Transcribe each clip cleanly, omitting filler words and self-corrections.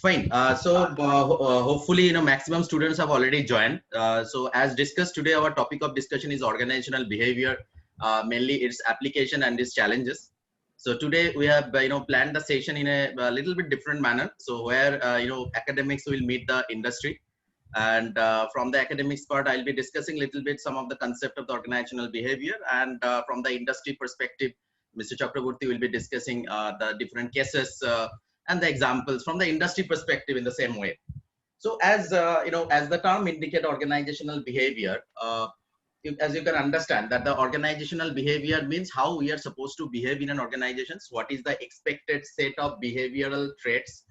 Fine. Hopefully, maximum students have already joined. So as discussed today, our topic of discussion is organizational behavior, mainly its application and its challenges. So today we have, planned the session in a little bit different manner. So where, academics will meet the industry. And from the academics part, I'll be discussing a little bit some of the concept of the organizational behavior. And from the industry perspective, Mr. Chakraborty will be discussing the different cases and the examples from the industry perspective in the same way. So as the term indicate organizational behavior, as you can understand that the organizational behavior means how we are supposed to behave in an organization. What is the expected set of behavioral traits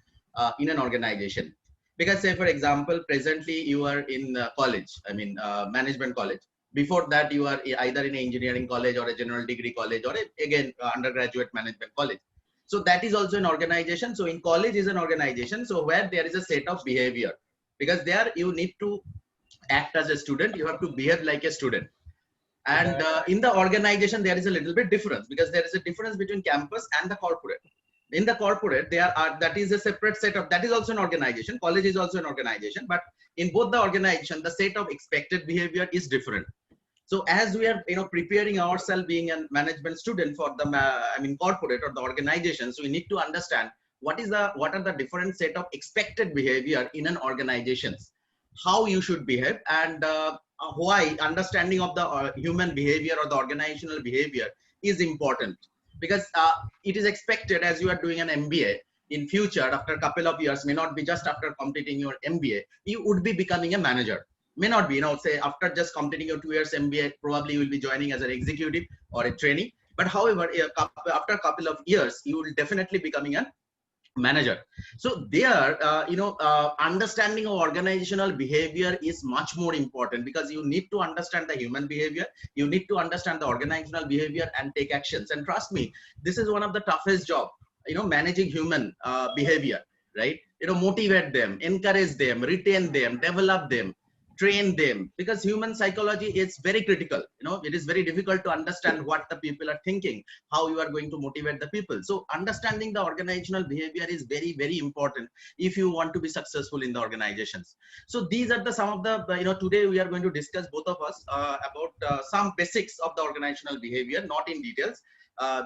in an organization? Because say for example, presently you are in college, management college. Before that, you are either in an engineering college or a general degree college or again undergraduate management college. So that is also an organization. So in college is an organization. So where there is a set of behavior, because there you need to act as a student, you have to behave like a student. And in the organization, there is a little bit difference, because there is a difference between campus and the corporate. In the corporate, that is a separate set of, that is also an organization. College is also an organization, but in both the organization, the set of expected behavior is different. So as we are preparing ourselves being a management student for the corporate or the organization, so we need to understand what are the different set of expected behavior in an organization, how you should behave, and why understanding of the human behavior or the organizational behavior is important. Because it is expected, as you are doing an MBA in future, after a couple of years, may not be just after completing your MBA, you would be becoming a manager. May not be, say after just completing your 2 years MBA, probably you will be joining as an executive or a trainee. But however, after a couple of years, you will definitely becoming a manager. So there, understanding of organizational behavior is much more important, because you need to understand the human behavior, you need to understand the organizational behavior and take actions. And trust me, this is one of the toughest job, managing human behavior, right? Motivate them, encourage them, retain them, develop them, train them, because human psychology is very critical. It is very difficult to understand what the people are thinking, how you are going to motivate the people. So understanding the organizational behavior is very, very important if you want to be successful in the organizations. So these are the some of the today we are going to discuss, both of us, about some basics of the organizational behavior, not in details.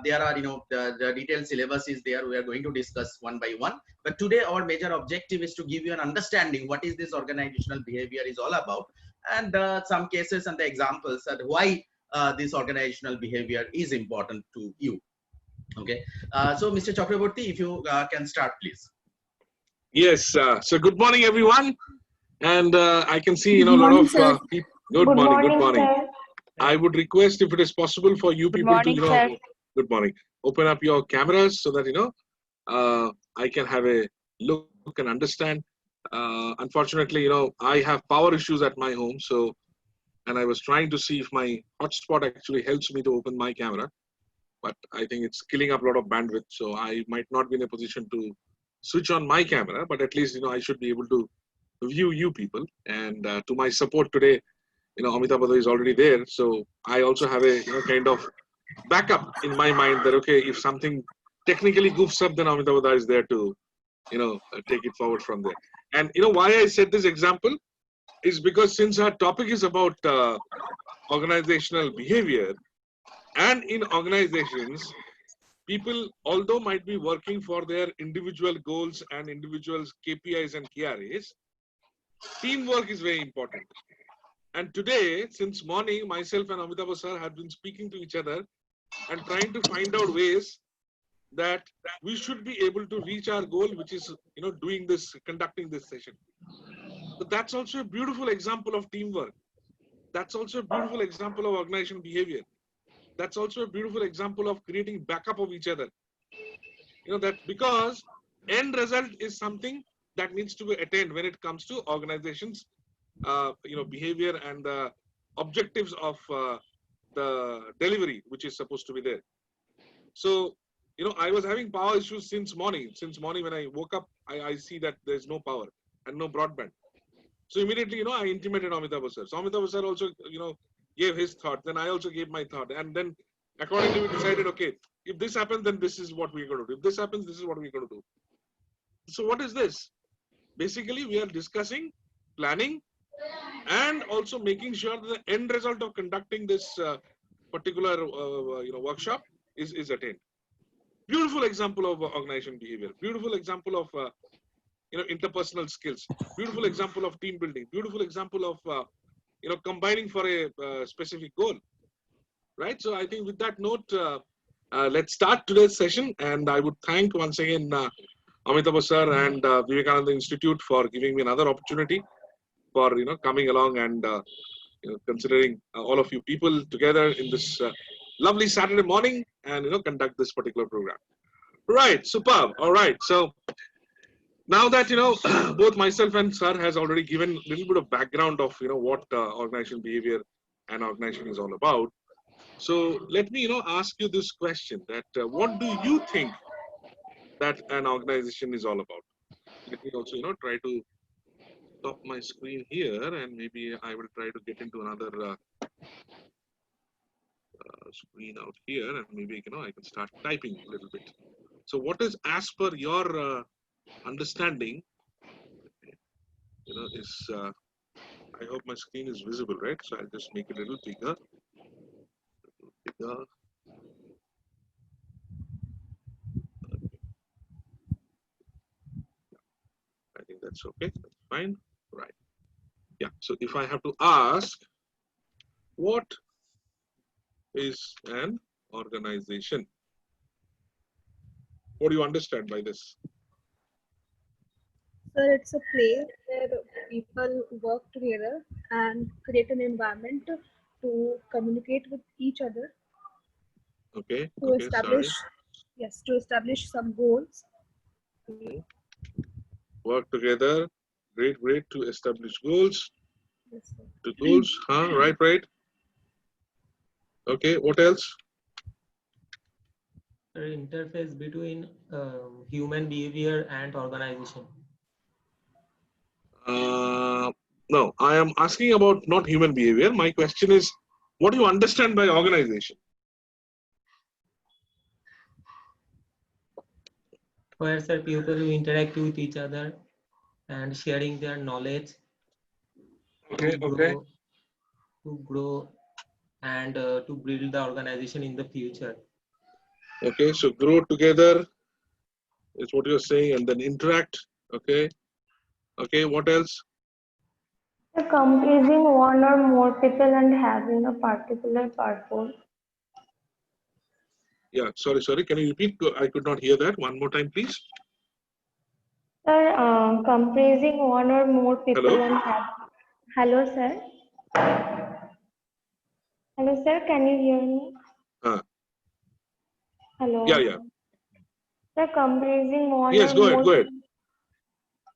There are the detailed syllabus is there, we are going to discuss one by one. But today our major objective is to give you an understanding what is this organizational behavior is all about, and some cases and the examples and why this organizational behavior is important to you. Okay. So Mr. Chakraborty, if you can start, please. Yes. So good morning, everyone. And I can see, a Good lot morning, of sir. people. Good morning, Good morning. sir. I would request, if it is possible for you Good people morning, to, sir. good morning, open up your cameras so that, I can have a look and understand. Unfortunately, I have power issues at my home. So, and I was trying to see if my hotspot actually helps me to open my camera. But I think it's killing up a lot of bandwidth. So I might not be in a position to switch on my camera, but at least, I should be able to view you people. And to my support today, Amitabh Bhadra is already there. So I also have a, kind of backup in my mind that, okay, if something technically goofs up, then Amitabh Bhadra is there to, take it forward from there. And, why I said this example is because since our topic is about organizational behavior, and in organizations, people, although might be working for their individual goals and individual KPIs and KRAs, teamwork is very important. And today, since morning, myself and Amitabh sir have been speaking to each other and trying to find out ways that we should be able to reach our goal, which is, conducting this session. So that's also a beautiful example of teamwork. That's also a beautiful example of organization behavior. That's also a beautiful example of creating backup of each other. That because end result is something that needs to be attained when it comes to organizations, behavior and the objectives of the delivery, which is supposed to be there. So, I was having power issues since morning. Since morning when I woke up, I see that there's no power and no broadband. So immediately, I intimated Amitabh sir. So Amitabh sir also, gave his thought. Then I also gave my thought. And then accordingly, we decided, okay, if this happens, then this is what we're going to do. If this happens, this is what we're going to do. So what is this? basically we are discussing, planning, and also making sure that the end result of conducting this particular workshop is attained. Beautiful example of organization behavior. Beautiful example of interpersonal skills. Beautiful example of team building. Beautiful example of combining for a specific goal. Right. So I think with that note, let's start today's session. And I would thank once again Amitabh sir and Vivekananda Institute for giving me another opportunity for coming along and considering all of you people together in this lovely Saturday morning and conduct this particular program. Right, superb. All right, so now that both myself and sir has already given a little bit of background of what organizational behavior and organization is all about. So let me ask you this question: that what do you think that an organization is all about? Let me also try to stop my screen here, and maybe I will try to get into another screen out here, and maybe I can start typing a little bit. So what is, as per your understanding, is I hope my screen is visible, right? So I'll just make it a little bigger. I think that's okay. That's fine. Right. Yeah. So if I have to ask, what is an organization? What do you understand by this? Sir, it's a place where people work together and create an environment to communicate with each other. Okay. To Okay. establish, yes, to establish some goals. Work together. Great. Great. To establish goals. Yes, sir. The goals. Right. Right. Okay. What else? Interface between human behavior and organization. No, I am asking about not human behavior. My question is, what do you understand by organization? Where sir, people who interact with each other and sharing their knowledge Okay, to grow and to build the organization in the future. Okay, so grow together is what you're saying, and then interact. Okay. Okay, what else? Comprising one or more people and having a particular purpose. Yeah, sorry. Can you repeat? I could not hear that. One more time, please. Sir, comprising one or more people Hello? and have. Hello, sir. Hello, sir. Can you hear me? Hello. Yeah. Sir, comprising one Yes, or go more. ahead.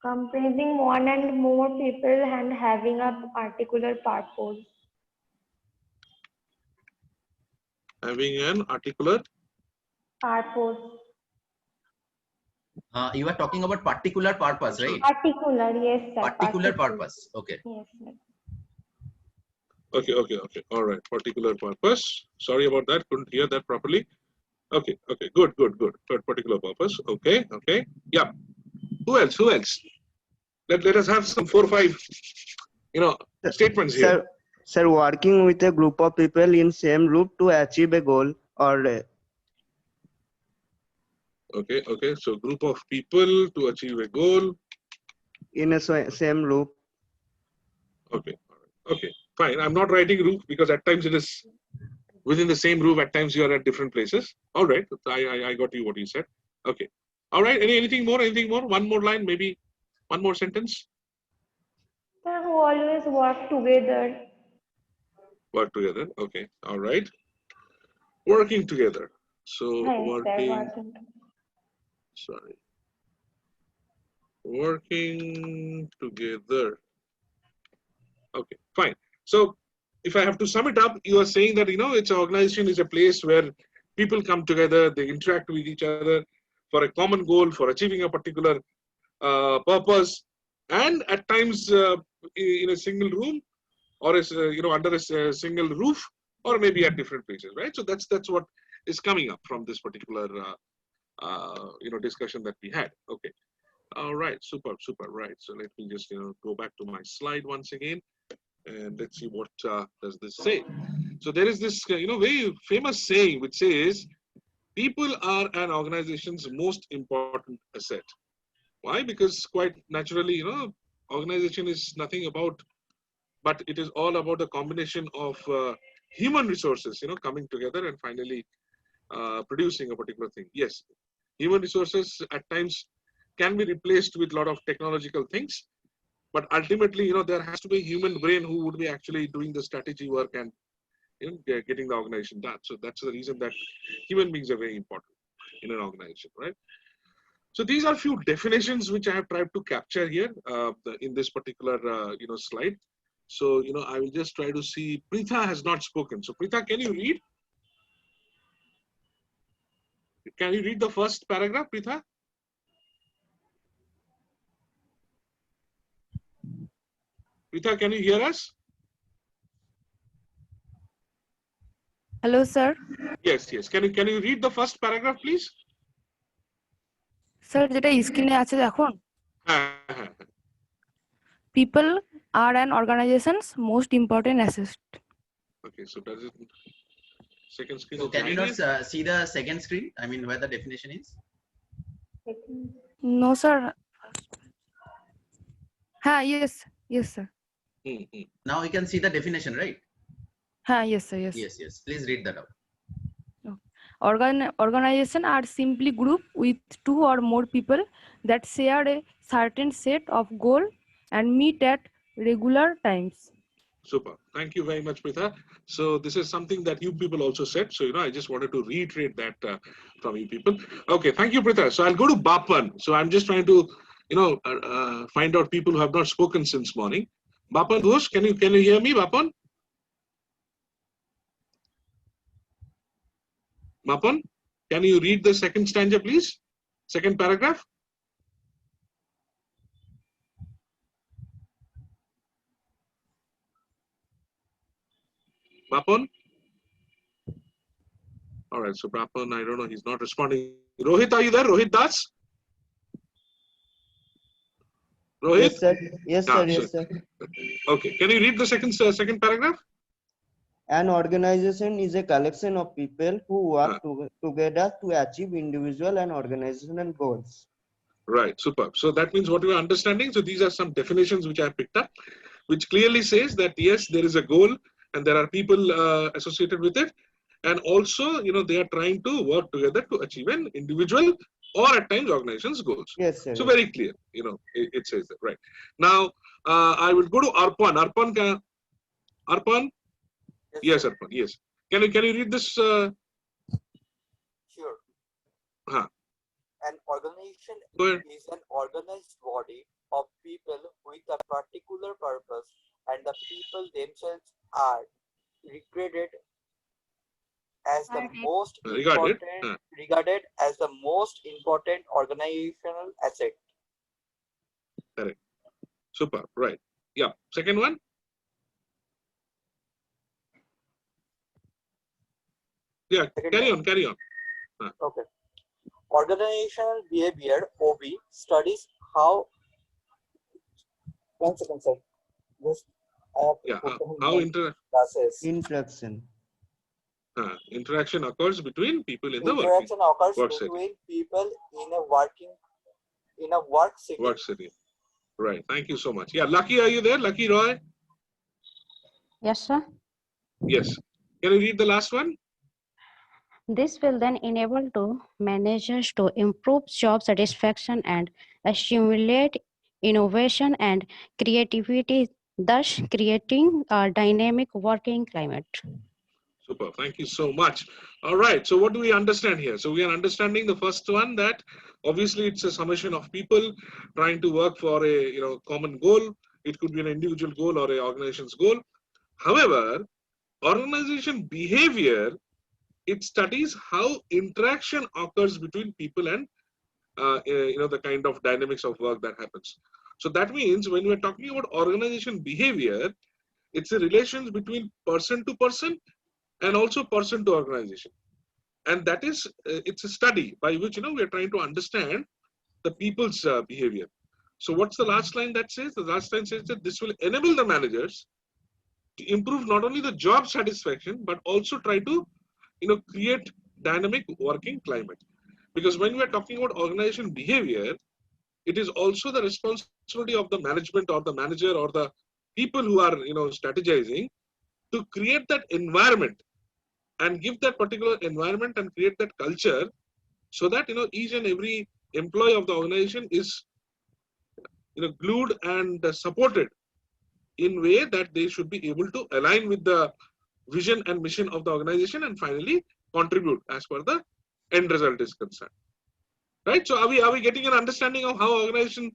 Comprising one and more people and having a particular purpose. Having an articular Purpose. You are talking about particular purpose, right? Particular, yes, sir. Particular purpose. Okay. Yes, sir. Okay. All right. Particular purpose. Sorry about that. Couldn't hear that properly. Okay. Good. Particular purpose. Okay. Yeah. Who else? Let us have some 4 or 5, statements here. Sir, working with a group of people in same group to achieve a goal or Okay. So group of people to achieve a goal. in a same group. Okay. Fine. I'm not writing roof because at times it is within the same roof. At times you are at different places. All right. I got you what you said. Okay. All right. Anything more? One more line, maybe one more sentence. Sir, who always work together. Work together. Okay. All right. Working together. So Working together. Okay, fine. So if I have to sum it up, you are saying that it's an organization is a place where people come together, they interact with each other for a common goal, for achieving a particular purpose, and at times in a single room, or under a single roof, or maybe at different places, right? So that's what is coming up from this particular discussion that we had. Okay. All right, super, super, right. So let me just go back to my slide once again, and let's see what does this say. So there is this very famous saying which says, "People are an organization's most important asset." Why? Because quite naturally, organization is nothing about, but it is all about a combination of human resources, coming together and finally producing a particular thing. Yes, human resources at times can be replaced with a lot of technological things, but ultimately, there has to be a human brain who would be actually doing the strategy work and getting the organization done. So that's the reason that human beings are very important in an organization, right? So these are few definitions which I have tried to capture here in this particular slide. So I will just try to see. Pritha has not spoken. So Pritha, can you read? Can you read the first paragraph, Pritha? Pritha, can you hear us? Hello, sir. Yes, yes. Can you read the first paragraph, please? Sir, যেটা স্ক্রিনে আছে দেখুন, people are an organization's most important asset. Okay, so does it second screen? So is can you not giant? see the second screen? I mean, where the definition is? No, sir. Yes, yes, sir. Now you can see the definition, right? Yes, sir, yes. Yes, yes. Please read that out. Organization are simply group with two or more people that share a certain set of goals and meet at regular times. Super. Thank you very much, Pritha. So this is something that you people also said. So, I just wanted to reiterate that from you people. Okay, thank you, Pritha. So I'll go to Bapan. So I'm just trying to, find out people who have not spoken since morning. Bapan Ghosh, can you hear me, Bapan? Bapan, can you read the second stanza, please? Second paragraph. Bapan? All right, so Bapan, I don't know, he's not responding. Rohit, are you there? Rohit Das? Rohit? Yes, sir. Yes, sir. Yes, sir. Okay, can you read the second paragraph? An organization is a collection of people who work together to achieve individual and organizational goals. Right, superb. So that means what we are understanding. So these are some definitions which I picked up, which clearly says that yes, there is a goal and there are people associated with it. And also, they are trying to work together to achieve an individual or at times organization's goals. Yes, sir. So very clear, it says that, right. Now, I will go to Arpan. Arpan? Yes, Arpan, yes. Can you read this? Sure. An organization is an organized body of people with a particular purpose, and the people themselves are regarded as the most important organizational asset. Correct. Super. Right. Yeah. Second one. Yeah. Carry on. Okay. Organizational behavior (OB) studies how. 1 second, sir. Just how interaction occurs between people in the work setting. Right. Thank you so much. Yeah. Lucky, are you there? Lucky Roy? Yes, sir. Yes. Can you read the last one? This will then enable to managers to improve job satisfaction and stimulate innovation and creativity, thus creating a dynamic working climate. Super. Thank you so much. All right. So what do we understand here? So we are understanding the first one, that obviously it's a summation of people trying to work for a common goal. It could be an individual goal or an organization's goal. However, organization behavior, it studies how interaction occurs between people and the kind of dynamics of work that happens. So that means when we're talking about organization behavior, it's a relations between person to person and also person to organization. And that is, it's a study by which, we are trying to understand the people's behavior. So what's the last line that says? The last line says that this will enable the managers to improve not only the job satisfaction, but also try to, create dynamic working climate. Because when we are talking about organization behavior, it is also the responsibility of the management or the manager or the people who are, strategizing to create that environment and give that particular environment and create that culture so that, each and every employee of the organization is, glued and supported in way that they should be able to align with the vision and mission of the organization and finally contribute as per the end result is concerned. Right? So are we getting an understanding of how organization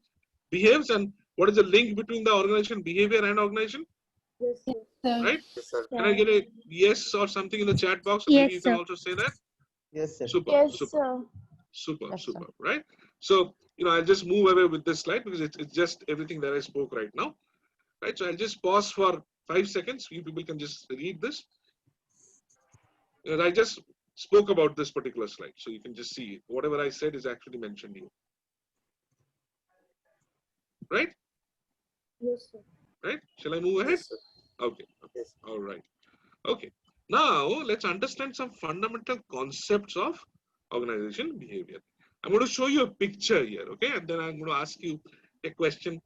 behaves and what is the link between the organization behavior and organization? Yes, sir. Right? Yes, sir. Can I get a yes or something in the chat box? Or Yes, maybe you can sir. also say that. Yes, sir. Super, Yes, super, sir. super, Yes, super. sir. Right? So, I'll just move away with this slide because it's just everything that I spoke right now. Right? So I'll just pause for 5 seconds. You people can just read this. I just spoke about this particular slide. So you can just see whatever I said is actually mentioned here. Right? Yes, sir. Right? Shall I move ahead? Yes, sir. Okay. Yes. All right. Okay. Now let's understand some fundamental concepts of organization behavior. I'm going to show you a picture here. Okay. And then I'm going to ask you a question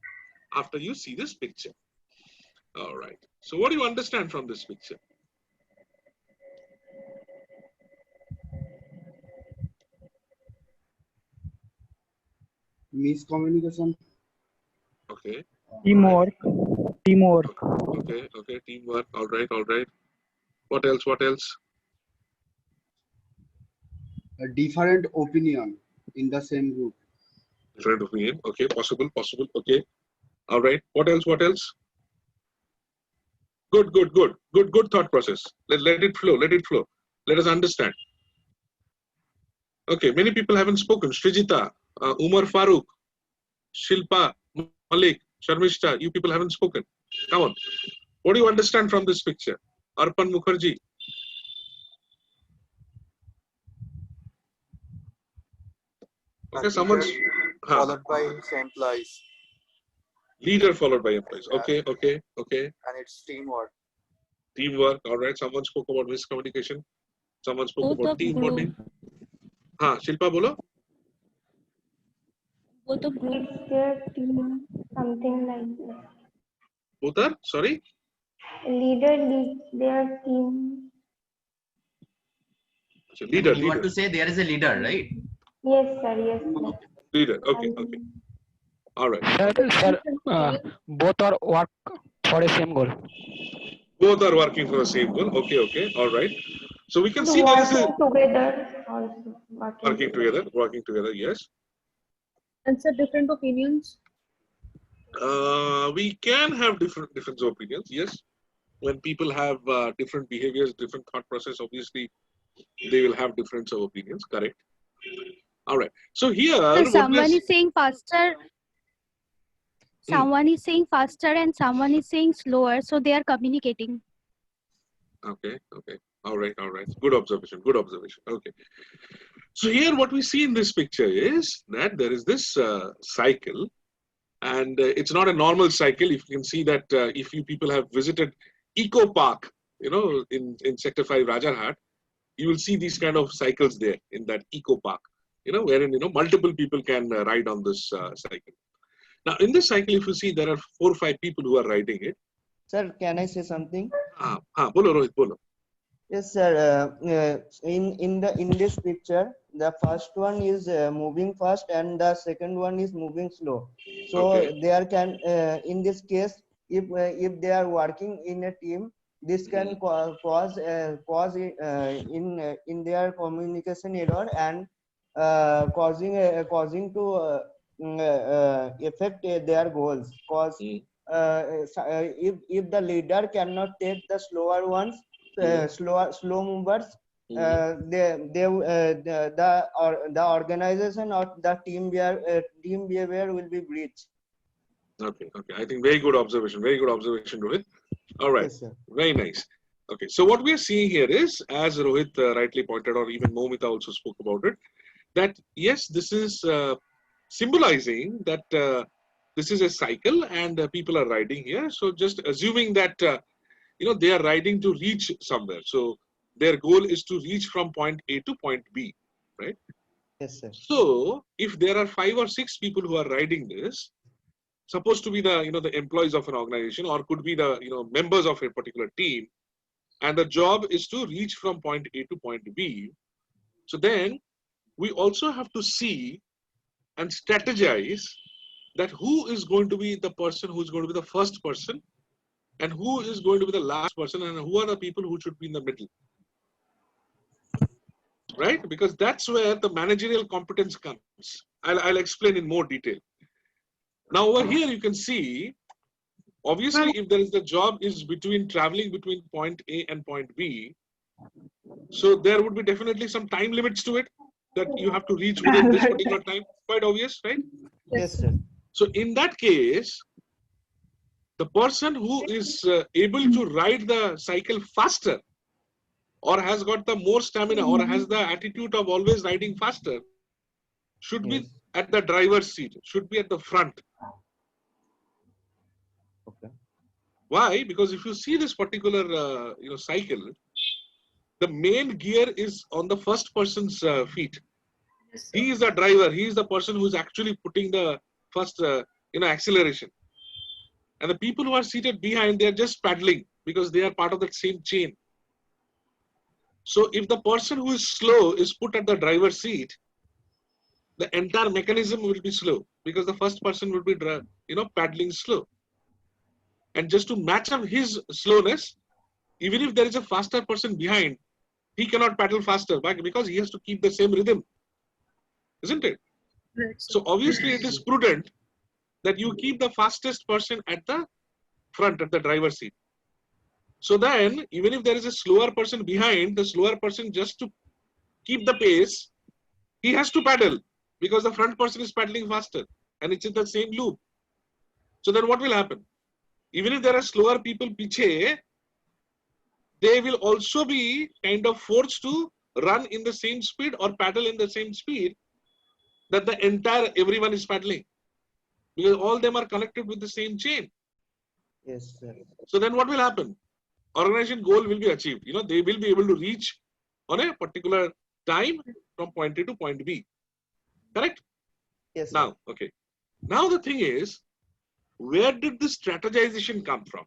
after you see this picture. All right. So what do you understand from this picture? Miscommunication. Okay. Teamwork. Teamwork. Okay. Okay. Teamwork. All right. All right. What else? What else? A different opinion in the same group. Different opinion. Okay. Possible. Possible. Okay. All right. What else? What else? Good. Good. Good. Good. Good thought process. Let it flow. Let it flow. Let us understand. Okay. Many people haven't spoken. Srijita, Umar Farooq, Shilpa, Malik, Sharmishta, you people haven't spoken. Come on. What do you understand from this picture? Arpan Mukherjee. Okay, someone's Followed by his employees. Leader followed by employees. Okay, okay, okay. And it's teamwork. Teamwork. All right. Someone spoke about miscommunication. Someone spoke Both about of team group. bonding. हाँ शिल्पा बोलो. Both of group. It's their team, something like that. Both are sorry. Leader leads their team. So I leader, mean, you want leader, to say there is a leader, right? Yes, sir. Yes, sir. leader. Okay, okay. All right. Sir, both are work for a same goal. Both are working for the same goal. Okay, okay. All right. So we can And see there is a working together also. working together. Working together. Yes. And sir, different opinions. We can have different opinions. Yes. When people have different behaviors, different thought process, obviously they will have difference of opinions. Correct. All right. So here, So what we are someone is saying faster. Someone is saying faster and someone is saying slower. So they are communicating. Okay, okay. All right, all right. Good observation, good observation. Okay. So here what we see in this picture is that there is this cycle, and it's not a normal cycle. If you can see that if you people have visited Eco Park, in Sector 5 Rajarhat, you will see these kind of cycles there in that Eco Park, wherein, multiple people can ride on this cycle. Now, in this cycle, if you see, there are 4 or 5 people who are riding it. Sir, can I say something? Bolo, Rohit, bolo. Yes, sir. In this picture, the first one is moving fast and the second one is moving slow. So Okay. there can, in this case, if they are working in a team, this can cause in their communication error and causing to affect their goals. Cause if the leader cannot take the slower ones, slow movers, the organization or the team behavior will be breached. Okay, okay. I think very good observation, Rohit. All right, Yes, sir. very nice. Okay, so what we are seeing here is, as Rohit rightly pointed, or even Momita also spoke about it, that yes, this is symbolizing that this is a cycle and people are riding here. So just assuming that they are riding to reach somewhere. So their goal is to reach from point A to point B, right? Yes, sir. So if there are 5 or 6 people who are riding this, supposed to be the the employees of an organization, or could be the members of a particular team, and the job is to reach from point A to point B. So then we also have to see and strategize that who is going to be the person who is going to be the first person, and who is going to be the last person, and who are the people who should be in the middle, right? Because that's where the managerial competence comes. I'll explain in more detail. Now over here you can see, obviously if there is the job is traveling between point A and point B, so there would be definitely some time limits to it, that you have to reach within this particular time. Quite obvious, right? Yes, sir. So in that case, the person who is able to ride the cycle faster, or has got the more stamina, or has the attitude of always riding faster, should be at the driver's seat, should be at the front. Okay. Why? Because if you see this particular cycle, the main gear is on the first person's feet. He is the driver. He is the person who is actually putting the first acceleration. And the people who are seated behind, they are just paddling because they are part of that same chain. So if the person who is slow is put at the driver's seat, the entire mechanism will be slow, because the first person will be paddling slow. And just to match up his slowness, even if there is a faster person behind, he cannot paddle faster. Why? Because he has to keep the same rhythm, isn't it? Right. So obviously it is prudent that you keep the fastest person at the front, at the driver's seat. So then, even if there is a slower person behind, the slower person, just to keep the pace, he has to paddle, because the front person is paddling faster, and it's in the same loop. So then what will happen? Even if there are slower people piche, they will also be kind of forced to run in the same speed or paddle in the same speed that everyone is paddling, because all them are connected with the same chain. Yes, sir. So then what will happen? Organization goal will be achieved. They will be able to reach on a particular time from point A to point B. Correct? Yes, sir. Now, okay. Now the thing is, where did this strategization come from?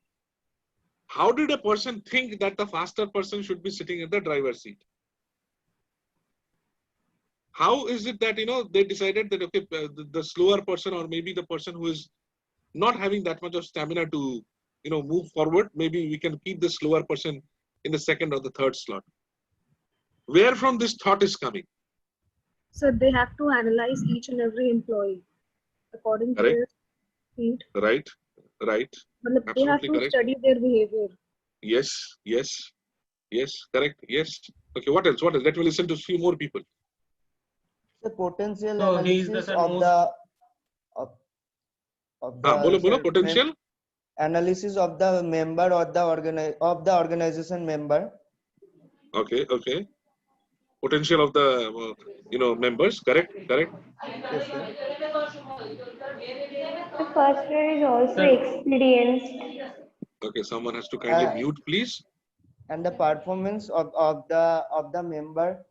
How did a person think that the faster person should be sitting at the driver's seat? How is it that, they decided that, okay, the slower person, or maybe the person who is not having that much of stamina to, move forward, maybe we can keep the slower person in the second or the third slot. Where from this thought is coming? So they have to analyze each and every employee according to their speed. Right. But they have Absolutely to correct. study their behavior. Yes, correct. Yes. Okay, what else? Let me listen to a few more people. The potential So he is analysis the of most the Bolo, potential. Analysis of the member or the organization member. Okay. Potential of the members. Correct. Yes, sir. The first one is also Sir. experienced. Okay, someone has to kindly mute, please. And the performance of the member.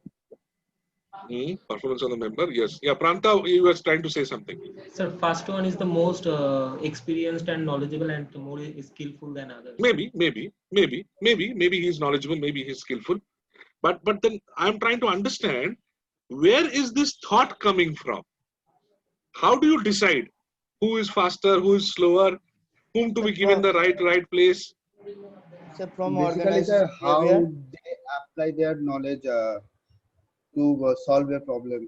Performance of the member. Yes. Yeah, Pranta, you were trying to say something. Sir, first one is the most experienced and knowledgeable and more skillful than others. Maybe he's knowledgeable, maybe he's skillful. But then I'm trying to understand, where is this thought coming from? How do you decide who is faster, who is slower, whom to be given the right place? So from Basically, organization sir, how behavior. they apply their knowledge to solve a problem.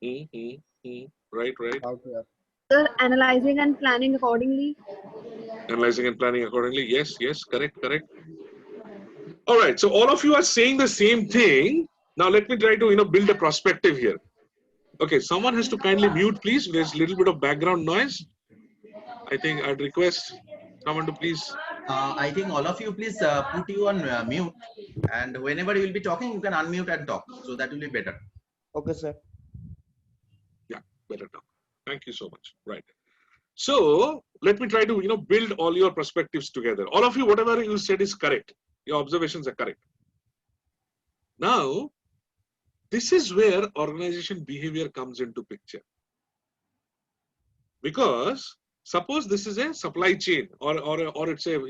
Right. How to apply. They're analyzing and planning accordingly. Analyzing and planning accordingly. Yes, correct. All right, so all of you are saying the same thing. Now let me try to build a perspective here. Okay, someone has to kindly mute, please. There's a little bit of background noise. I think I'd request someone to please. I think all of you please put you on mute, and whenever you will be talking, you can unmute and talk. So that will be better. Okay, sir. Yeah, better talk. Thank you so much. Right. So let me try to, build all your perspectives together. All of you, whatever you said is correct. Your observations are correct. Now, this is where organization behavior comes into picture. Because suppose this is a supply chain or it's a,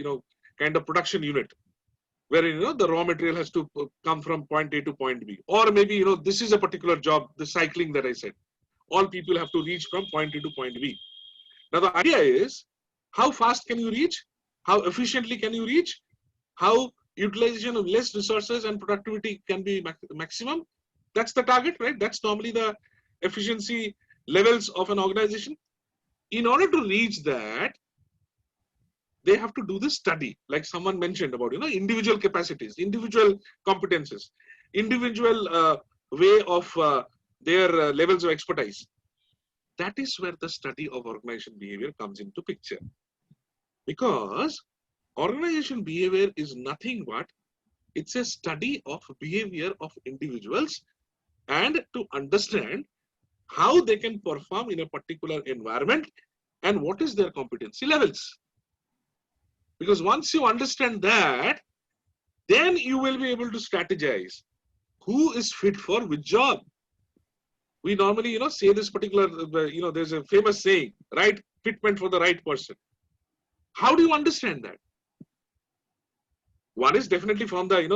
kind of production unit where, the raw material has to come from point A to point B. Or maybe, this is a particular job, the cycling that I said. All people have to reach from point A to point B. Now, the idea is how fast can you reach? How efficiently can you reach? How utilization of less resources and productivity can be maximum? That's the target, right? That's normally the efficiency levels of an organization. In order to reach that, they have to do this study, like someone mentioned about, individual capacities, individual competences, individual way of their levels of expertise. That is where the study of organization behavior comes into picture. Because organization behavior is nothing but it's a study of behavior of individuals and to understand how they can perform in a particular environment and what is their competency levels. Because once you understand that, then you will be able to strategize who is fit for which job. We normally, say this particular, there's a famous saying, right fitment for the right person. How do you understand that? One is definitely from the,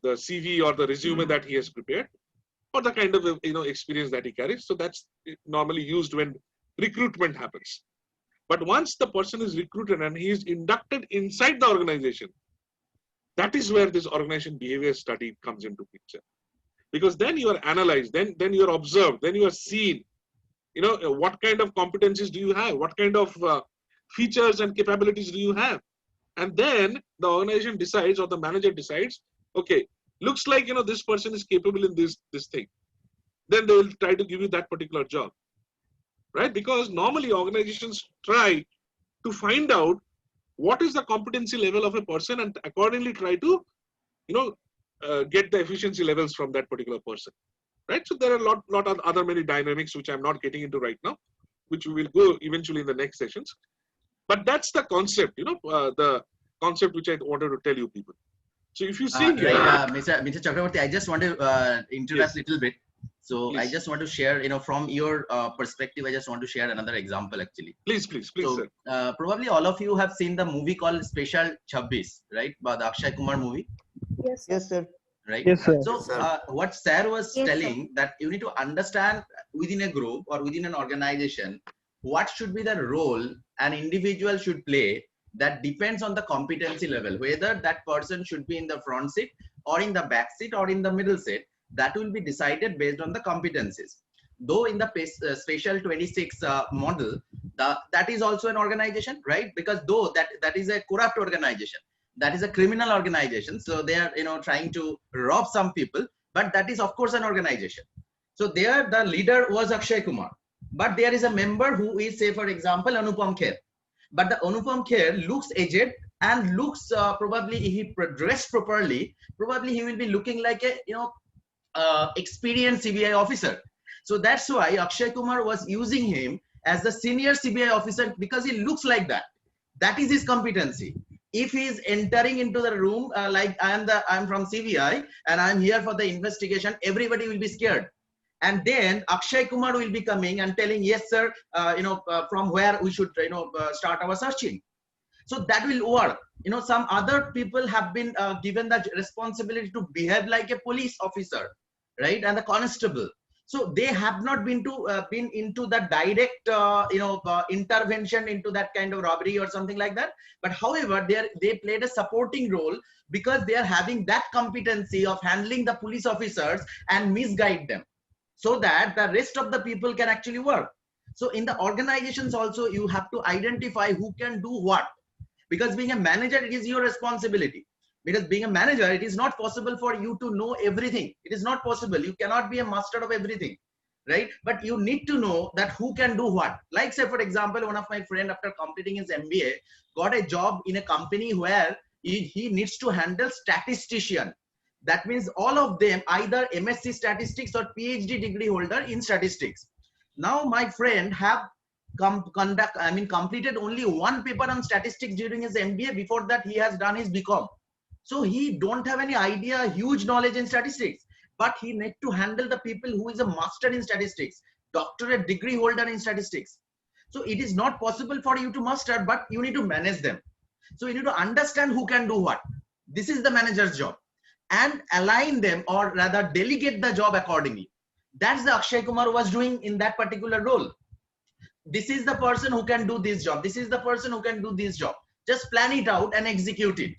the CV or the resume that he has prepared, or the kind of, experience that he carries. So that's normally used when recruitment happens. But once the person is recruited and he is inducted inside the organization, that is where this organization behavior study comes into picture. Because then you are analyzed, then you are observed, then you are seen. What kind of competencies do you have? What kind of features and capabilities do you have? And then the organization decides or the manager decides, okay, looks like, this person is capable in this thing. Then they will try to give you that particular job, right? Because normally organizations try to find out what is the competency level of a person and accordingly try to, get the efficiency levels from that particular person, right? So there are a lot of other many dynamics which I'm not getting into right now, which we will go eventually in the next sessions. But that's the concept, the concept which I wanted to tell you people. So if you see Mr. Chakraborty, I just want to interrupt a little bit. So please. I just want to share, from your perspective, I just want to share another example actually. Please, so, sir. Probably all of you have seen the movie called Special 26, right? The Akshay Kumar movie. Yes, yes, sir. Right. Yes, sir. So what Sir was Yes, telling that you need to understand within a group or within an organization, what should be the role an individual should play that depends on the competency level, whether that person should be in the front seat or in the back seat or in the middle seat, that will be decided based on the competencies. Though in the Special 26 model, that is also an organization, right? Because though that is a corrupt organization, that is a criminal organization. So they are, trying to rob some people, but that is of course an organization. So there the leader was Akshay Kumar, but there is a member who is, say for example, Anupam Kher. But the Anupam Kher looks aged and looks probably if he dressed properly, probably he will be looking like a, experienced CBI officer. So that's why Akshay Kumar was using him as the senior CBI officer because he looks like that. That is his competency. If he is entering into the room like I'm from CBI and I'm here for the investigation, everybody will be scared. And then Akshay Kumar will be coming and telling, yes, sir, from where we should, start our searching. So that will work. Some other people have been given the responsibility to behave like a police officer, right? And the constable. So they have not been into the direct, intervention into that kind of robbery or something like that. But however, they played a supporting role because they are having that competency of handling the police officers and misguide them, so that the rest of the people can actually work. So in the organizations also, you have to identify who can do what. Because being a manager, it is your responsibility. Because being a manager, it is not possible for you to know everything. It is not possible. You cannot be a master of everything, right? But you need to know that who can do what. Like say, for example, one of my friend after completing his MBA, got a job in a company where he needs to handle statistician. That means all of them either MSc statistics or PhD degree holder in statistics. Now my friend have completed only one paper on statistics during his MBA. Before that, he has done his BCom. So he don't have any idea, huge knowledge in statistics, but he need to handle the people who is a master in statistics, doctorate degree holder in statistics. So it is not possible for you to master, but you need to manage them. So you need to understand who can do what. This is the manager's job, and align them, or rather delegate the job accordingly. That's the Akshay Kumar was doing in that particular role. This is the person who can do this job. This is the person who can do this job. Just plan it out and execute it.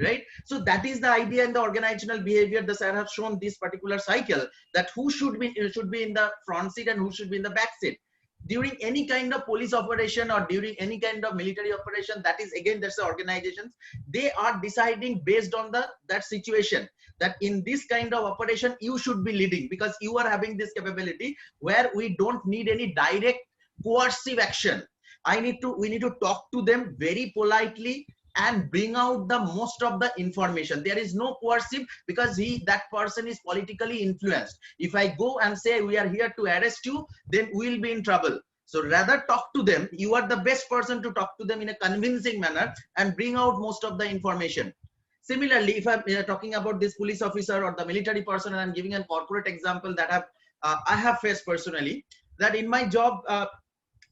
Right? So that is the idea in the organizational behavior. The sir have shown this particular cycle, that who should be in the front seat and who should be in the back seat. During any kind of police operation or during any kind of military operation, that is again, that's the organizations. They are deciding based on that situation, that in this kind of operation, you should be leading because you are having this capability where we don't need any direct coercive action. We need to talk to them very politely and bring out the most of the information. There is no coercive, because that person is politically influenced. If I go and say we are here to arrest you, then we will be in trouble. So rather talk to them. You are the best person to talk to them in a convincing manner and bring out most of the information. Similarly, if I'm talking about this police officer or the military person, and I'm giving a corporate example that I have faced personally, that in my job,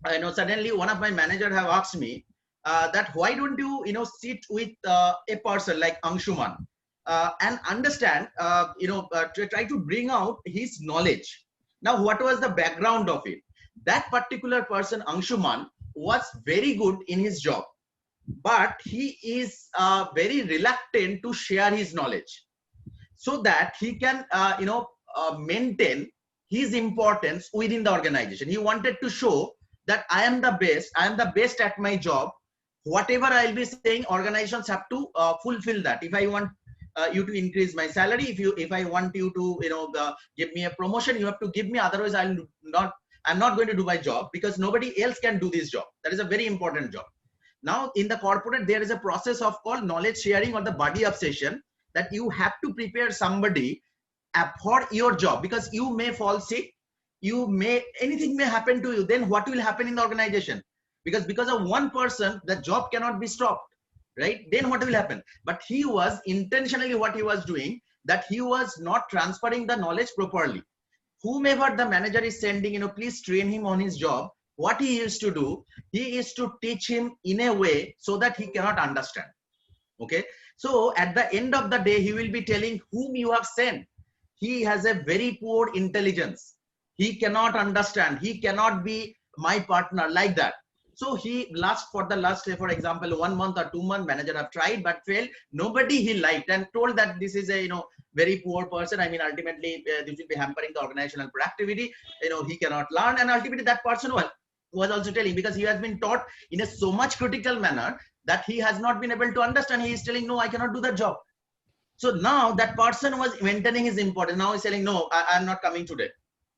suddenly one of my managers have asked me, that why don't you sit with a person like Anshuman and understand, to try to bring out his knowledge. Now, what was the background of it? That particular person, Anshuman, was very good in his job, but he is very reluctant to share his knowledge so that he can maintain his importance within the organization. He wanted to show that I am the best at my job. Whatever I'll be saying, organizations have to fulfill that. If I want you to increase my salary, if I want you to give me a promotion, you have to give me. Otherwise, I'm not going to do my job, because nobody else can do this job. That is a very important job. Now, in the corporate, there is a process of called knowledge sharing or the buddy obsession, that you have to prepare somebody for your job, because you may fall sick, anything may happen to you. Then what will happen in the organization? Because of one person, the job cannot be stopped, right? Then what will happen? But he was intentionally, what he was doing, that he was not transferring the knowledge properly. Whomever the manager is sending, please train him on his job. What he used to do, he is to teach him in a way so that he cannot understand. Okay. So at the end of the day, he will be telling whom you have sent. He has a very poor intelligence. He cannot understand. He cannot be my partner, like that. So for for example, 1 month or 2 months, manager have tried but failed. Nobody he liked and told that this is a very poor person. Ultimately this will be hampering the organizational productivity. He cannot learn, and ultimately that person was also telling, because he has been taught in a so much critical manner that he has not been able to understand. He is telling, no, I cannot do that job. So now that person was maintaining his importance. Now he's telling, no, I'm not coming today.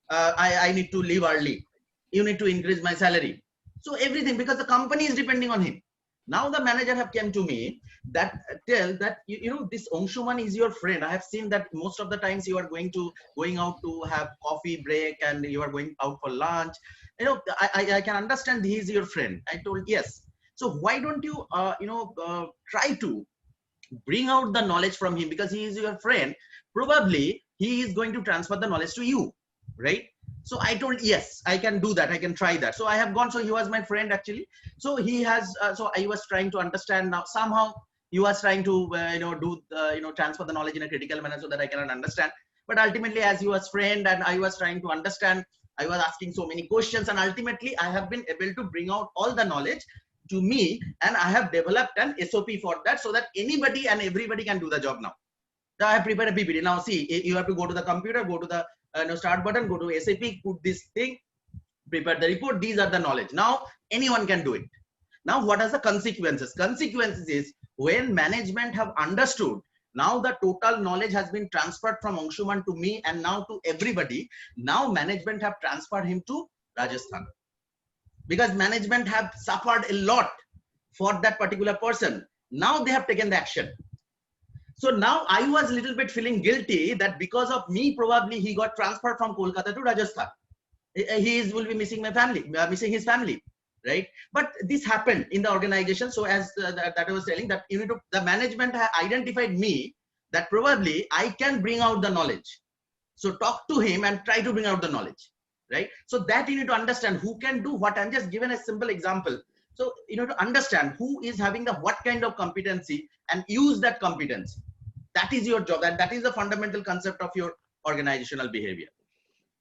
I need to leave early. You need to increase my salary. So everything, because the company is depending on him. Now the manager have came to me that tell that this Anshuman is your friend. I have seen that most of the times you are going out to have coffee break and you are going out for lunch. I can understand he is your friend. I told yes. So why don't you try to bring out the knowledge from him, because he is your friend. Probably he is going to transfer the knowledge to you, right? So I told, yes, I can do that. I can try that. So I have gone. So he was my friend actually. So he has, so I was trying to understand now. Somehow he was trying to, transfer the knowledge in a critical manner so that I cannot understand. But ultimately, as he was friend and I was trying to understand, I was asking so many questions, and ultimately I have been able to bring out all the knowledge to me, and I have developed an SOP for that so that anybody and everybody can do the job now. I have prepared a PPT. Now see, you have to go to the computer, go to the start button, go to SAP, put this thing, prepare the report. These are the knowledge. Now anyone can do it. Now what are the consequences? Consequences is when management have understood, now the total knowledge has been transferred from Anshuman to me and now to everybody. Now management have transferred him to Rajasthan, because management have suffered a lot for that particular person. Now they have taken the action. So now I was a little bit feeling guilty that because of me, probably he got transferred from Kolkata to Rajasthan. will be missing my family, missing his family, right? But this happened in the organization. So as that I was telling, that the management identified me, that probably I can bring out the knowledge. So talk to him and try to bring out the knowledge, right? So that you need to understand who can do what. I'm just giving a simple example. So you know, to understand who is having the what kind of competency and use that competence. That is your job, and that is the fundamental concept of your organizational behavior.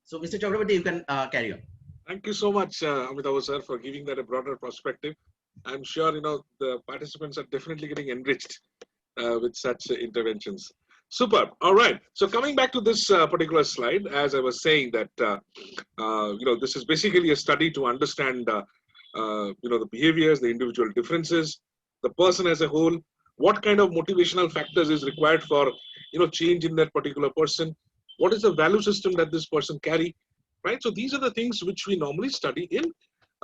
So Mr. Chakrabarty, you can carry on. Thank you so much, Amitabh sir, for giving that a broader perspective. I'm sure the participants are definitely getting enriched with such interventions. Superb. All right. So coming back to this particular slide, as I was saying that this is basically a study to understand the behaviors, the individual differences, the person as a whole, what kind of motivational factors is required for change in that particular person, what is the value system that this person carry, right? So these are the things which we normally study in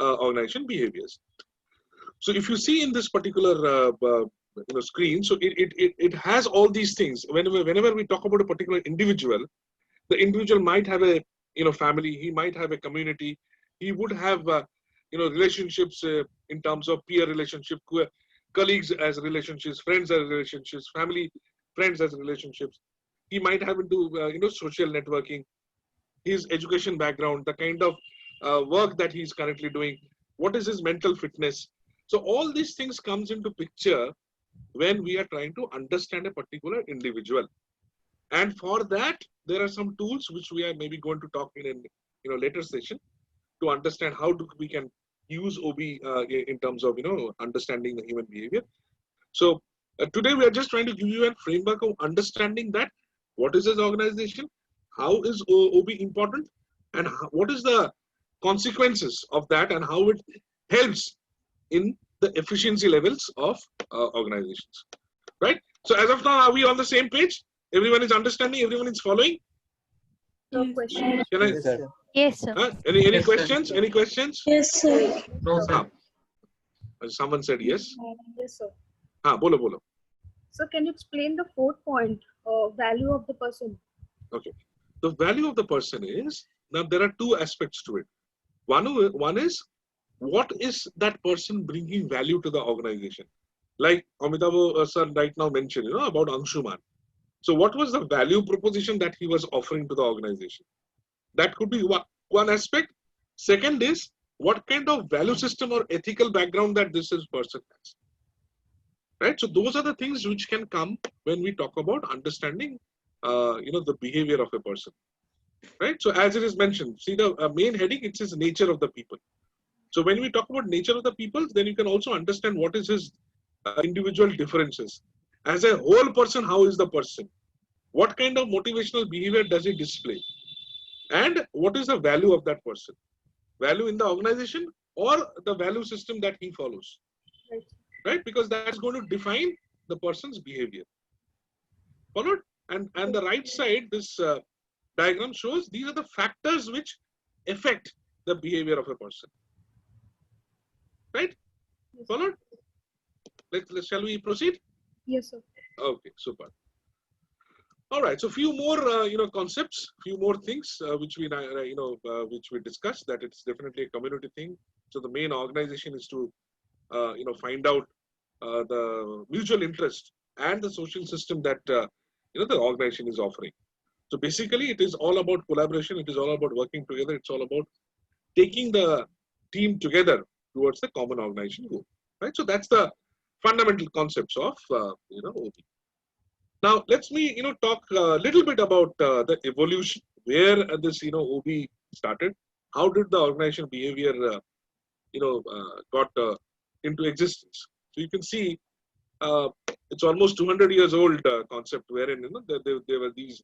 organization behaviors. So if you see in this particular screen, so it has all these things. Whenever we talk about a particular individual, the individual might have a family, he might have a community, he would have relationships in terms of peer relationship, colleagues as relationships, friends as relationships, family, friends as relationships. He might have into social networking, his education background, the kind of work that he's currently doing, what is his mental fitness. So all these things comes into picture when we are trying to understand a particular individual. And for that, there are some tools which we are maybe going to talk in a later session to understand how we can use OB in terms of understanding the human behavior. So today we are just trying to give you a framework of understanding that what is this organization, how is OB important, and what is the consequences of that, and how it helps in the efficiency levels of organizations, right? So as of now, are we on the same page? Everyone is understanding, everyone is following? No question. Yes, sir. Any Yes, sir. questions? Any questions? Yes, sir. No, sir. Someone said yes. Yes, sir. Bolo. So can you explain the fourth point, value of the person? Okay. The value of the person is, now there are two aspects to it. One is, what is that person bringing value to the organization? Like Amitabh sir right now mentioned, about Anshuman. So what was the value proposition that he was offering to the organization? That could be one aspect. Second is, what kind of value system or ethical background that this person has. Right? So those are the things which can come when we talk about understanding, the behavior of a person. Right? So as it is mentioned, see the main heading, it says nature of the people. So when we talk about nature of the people, then you can also understand what is his individual differences. As a whole person, how is the person? What kind of motivational behavior does he display? And what is the value of that person? Value in the organization or the value system that he follows? Right? Because that's going to define the person's behavior. Followed? And the right side, this diagram shows these are the factors which affect the behavior of a person. Right? Followed? Shall we proceed? Yes, sir. Okay, super. All right. So few more, concepts, few more things which we, which we discussed. That it's definitely a community thing. So the main organization is to, find out the mutual interest and the social system that the organization is offering. So basically, it is all about collaboration. It is all about working together. It's all about taking the team together towards the common organization goal. Right. So that's the fundamental concepts of OB. Now let's talk a little bit about the evolution, where this OB started. How did the organization behavior got into existence? So you can see it's almost 200 years old concept, wherein there were these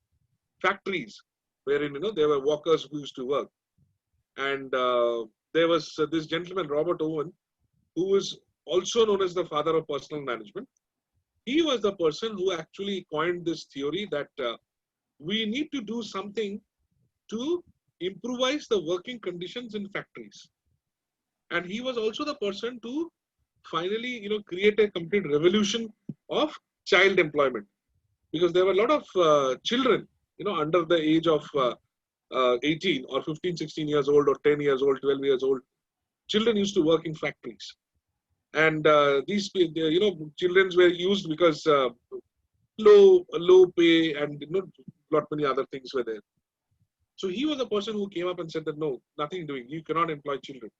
factories wherein there were workers who used to work, and there was this gentleman Robert Owen, who was also known as the father of personal management. He was the person who actually coined this theory that we need to do something to improvise the working conditions in factories. And he was also the person to finally, create a complete revolution of child employment, because there were a lot of children, under the age of 18 or 15, 16 years old or 10 years old, 12 years old, children used to work in factories. And children were used because low pay and lot many other things were there. So he was a person who came up and said that no, nothing doing. You cannot employ children.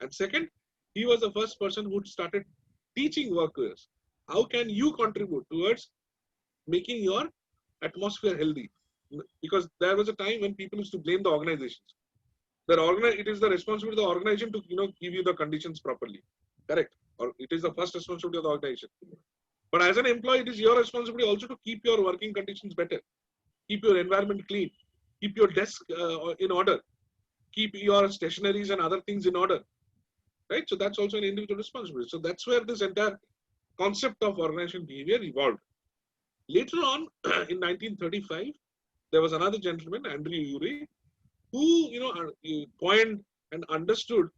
And second, he was the first person who started teaching workers how can you contribute towards making your atmosphere healthy. Because there was a time when people used to blame the organizations. It is the responsibility of the organization to give you the conditions properly. Correct. Or it is the first responsibility of the organization. But as an employee, it is your responsibility also to keep your working conditions better, keep your environment clean, keep your desk in order, keep your stationaries and other things in order. Right? So that's also an individual responsibility. So that's where this entire concept of organizational behavior evolved. Later on, in 1935, there was another gentleman, Andrew Urey, who coined and understood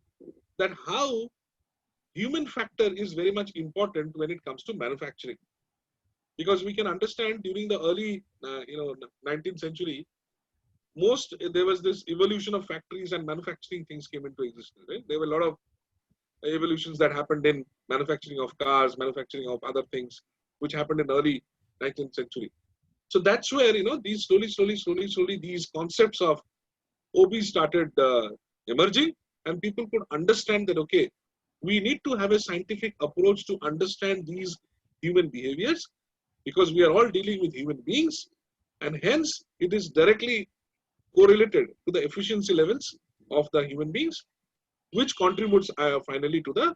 that how human factor is very much important when it comes to manufacturing. Because we can understand during the early 19th century, there was this evolution of factories and manufacturing things came into existence. Right? There were a lot of evolutions that happened in manufacturing of cars, manufacturing of other things, which happened in early 19th century. So that's where these slowly these concepts of OB started emerging, and people could understand that okay, we need to have a scientific approach to understand these human behaviors, because we are all dealing with human beings, and hence it is directly correlated to the efficiency levels of the human beings, which contributes finally to the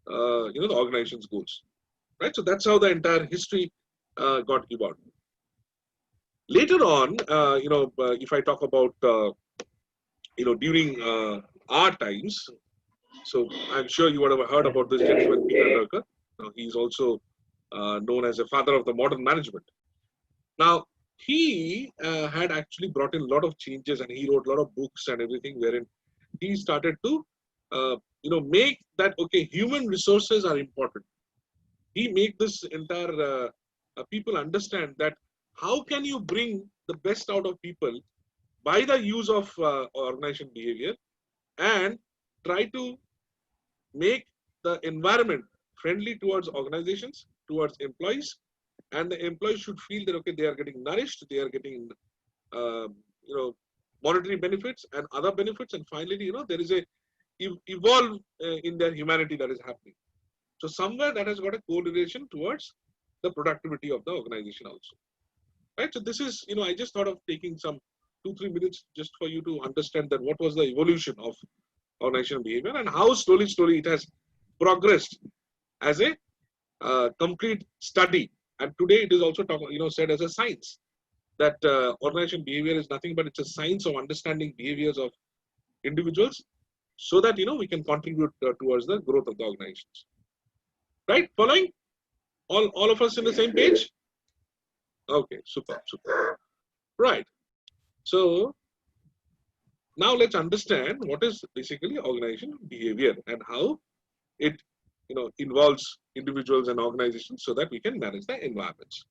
the organization's goals. Right. So that's how the entire history got evolved. Later on, if I talk about during our times. So I'm sure you would have heard about this gentleman, Peter Drucker. He's also known as a father of the modern management. Now, he had actually brought in a lot of changes, and he wrote a lot of books and everything, wherein he started to, make that, okay, human resources are important. He made this entire people understand that how can you bring the best out of people by the use of organization behavior, and try to make the environment friendly towards organizations, towards employees, and the employees should feel that okay, they are getting nourished, they are getting monetary benefits and other benefits, and finally there is a evolve in their humanity that is happening. So somewhere that has got a correlation towards the productivity of the organization also. Right. So this is I just thought of taking some 2-3 minutes just for you to understand that what was the evolution of organizational behavior and how slowly it has progressed as a complete study. And today it is also said as a science, that organizational behavior is nothing but it's a science of understanding behaviors of individuals, so that we can contribute towards the growth of the organizations. Right? Following? All of us in the same page? Okay, super. Right. So now let's understand what is basically organization behavior and how it involves individuals and organizations, so that we can manage the environments.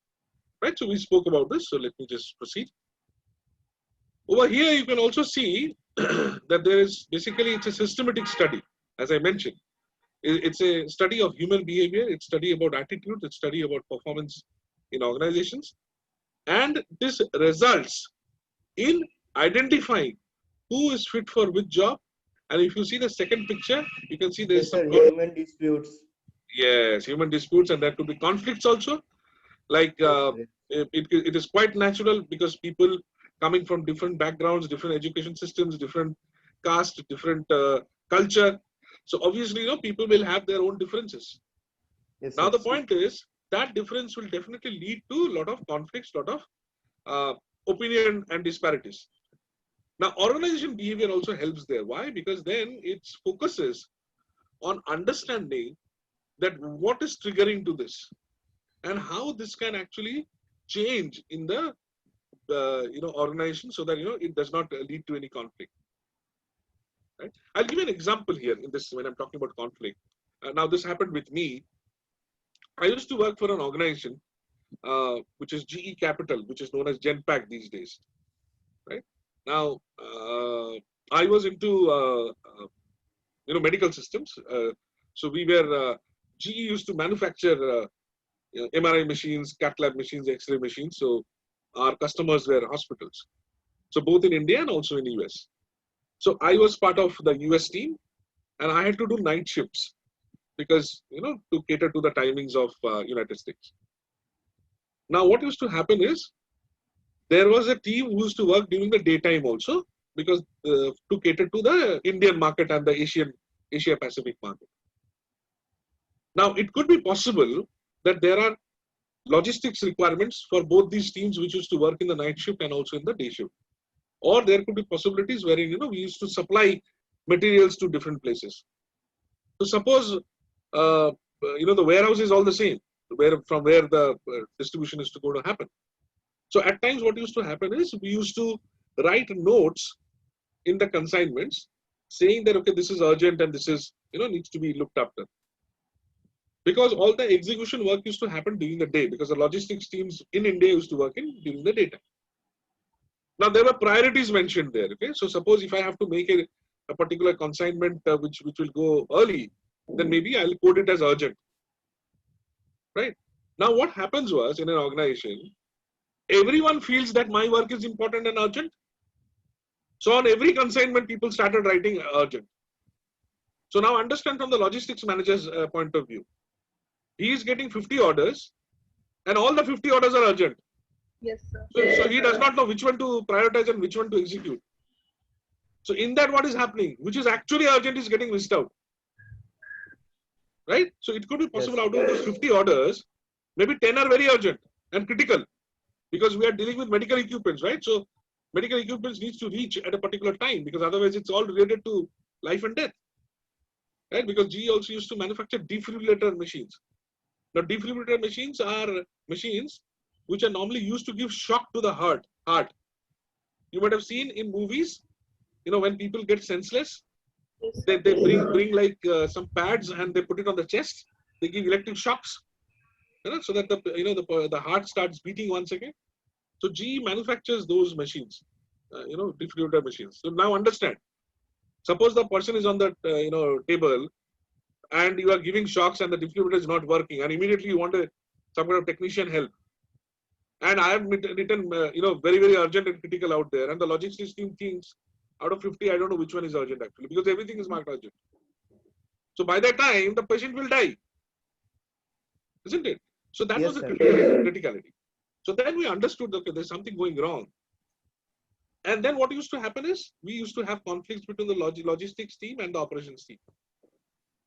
Right. So we spoke about this. So let me just proceed. Over here, you can also see that there is basically it's a systematic study, as I mentioned. It's a study of human behavior. It's study about attitude. It's study about performance in organizations, and this results in identifying who is fit for which job. And if you see the second picture, you can see there is some human disputes. Yes, human disputes, and there could be conflicts also. Like it is quite natural, because people coming from different backgrounds, different education systems, different caste, different culture. So obviously, people will have their own differences. Yes, now the point is that difference will definitely lead to a lot of conflicts, lot of opinion and disparities. Now, organization behavior also helps there. Why? Because then it focuses on understanding that what is triggering to this, and how this can actually change in the organization, so that it does not lead to any conflict. Right? I'll give you an example here in this when I'm talking about conflict. Now, this happened with me. I used to work for an organization which is GE Capital, which is known as Genpact these days. Right? Now, I was into medical systems. So we were GE used to manufacture MRI machines, cath lab machines, X-ray machines. So our customers were hospitals. So both in India and also in US. So I was part of the US team, and I had to do night shifts because to cater to the timings of United States. Now what used to happen is there was a team who used to work during the daytime also because to cater to the Indian market and the Asia Pacific market. Now it could be possible that there are logistics requirements for both these teams which used to work in the night shift and also in the day shift. Or there could be possibilities wherein we used to supply materials to different places. So suppose the warehouse is all the same, from where the distribution is going to happen. So at times what used to happen is we used to write notes in the consignments saying that okay, this is urgent and this is needs to be looked after. Because all the execution work used to happen during the day because the logistics teams in India used to work during the daytime. Now there were priorities mentioned there. Okay, so suppose if I have to make a particular consignment which will go early, then maybe I'll code it as urgent. Right? Now what happens was in an organization, everyone feels that my work is important and urgent. So on every consignment, people started writing urgent. So now understand from the logistics manager's point of view. He is getting 50 orders and all the 50 orders are urgent. Yes, sir. So he does not know which one to prioritize and which one to execute. So in that, what is happening? Which is actually urgent is getting missed out. Right? So it could be possible out of those 50 orders, maybe 10 are very urgent and critical because we are dealing with medical equipments, right? So medical equipments needs to reach at a particular time because otherwise it's all related to life and death. Right? Because GE also used to manufacture defibrillator machines. Now defibrillator machines are machines which are normally used to give shock to the heart. You might have seen in movies, when people get senseless, they bring like some pads and they put it on the chest. They give electric shocks, so that the heart starts beating once again. So GE manufactures those machines, defibrillator machines. So now understand. Suppose the person is on the table and you are giving shocks and the defibrillator is not working, and immediately you want some kind of technician help. And I have written, very, very urgent and critical out there. And the logistics team thinks out of 50, I don't know which one is urgent actually, because everything is marked urgent. So by that time, the patient will die. Isn't it? So that was the criticality. So then we understood, okay, there's something going wrong. And then what used to happen is, we used to have conflicts between the logistics team and the operations team.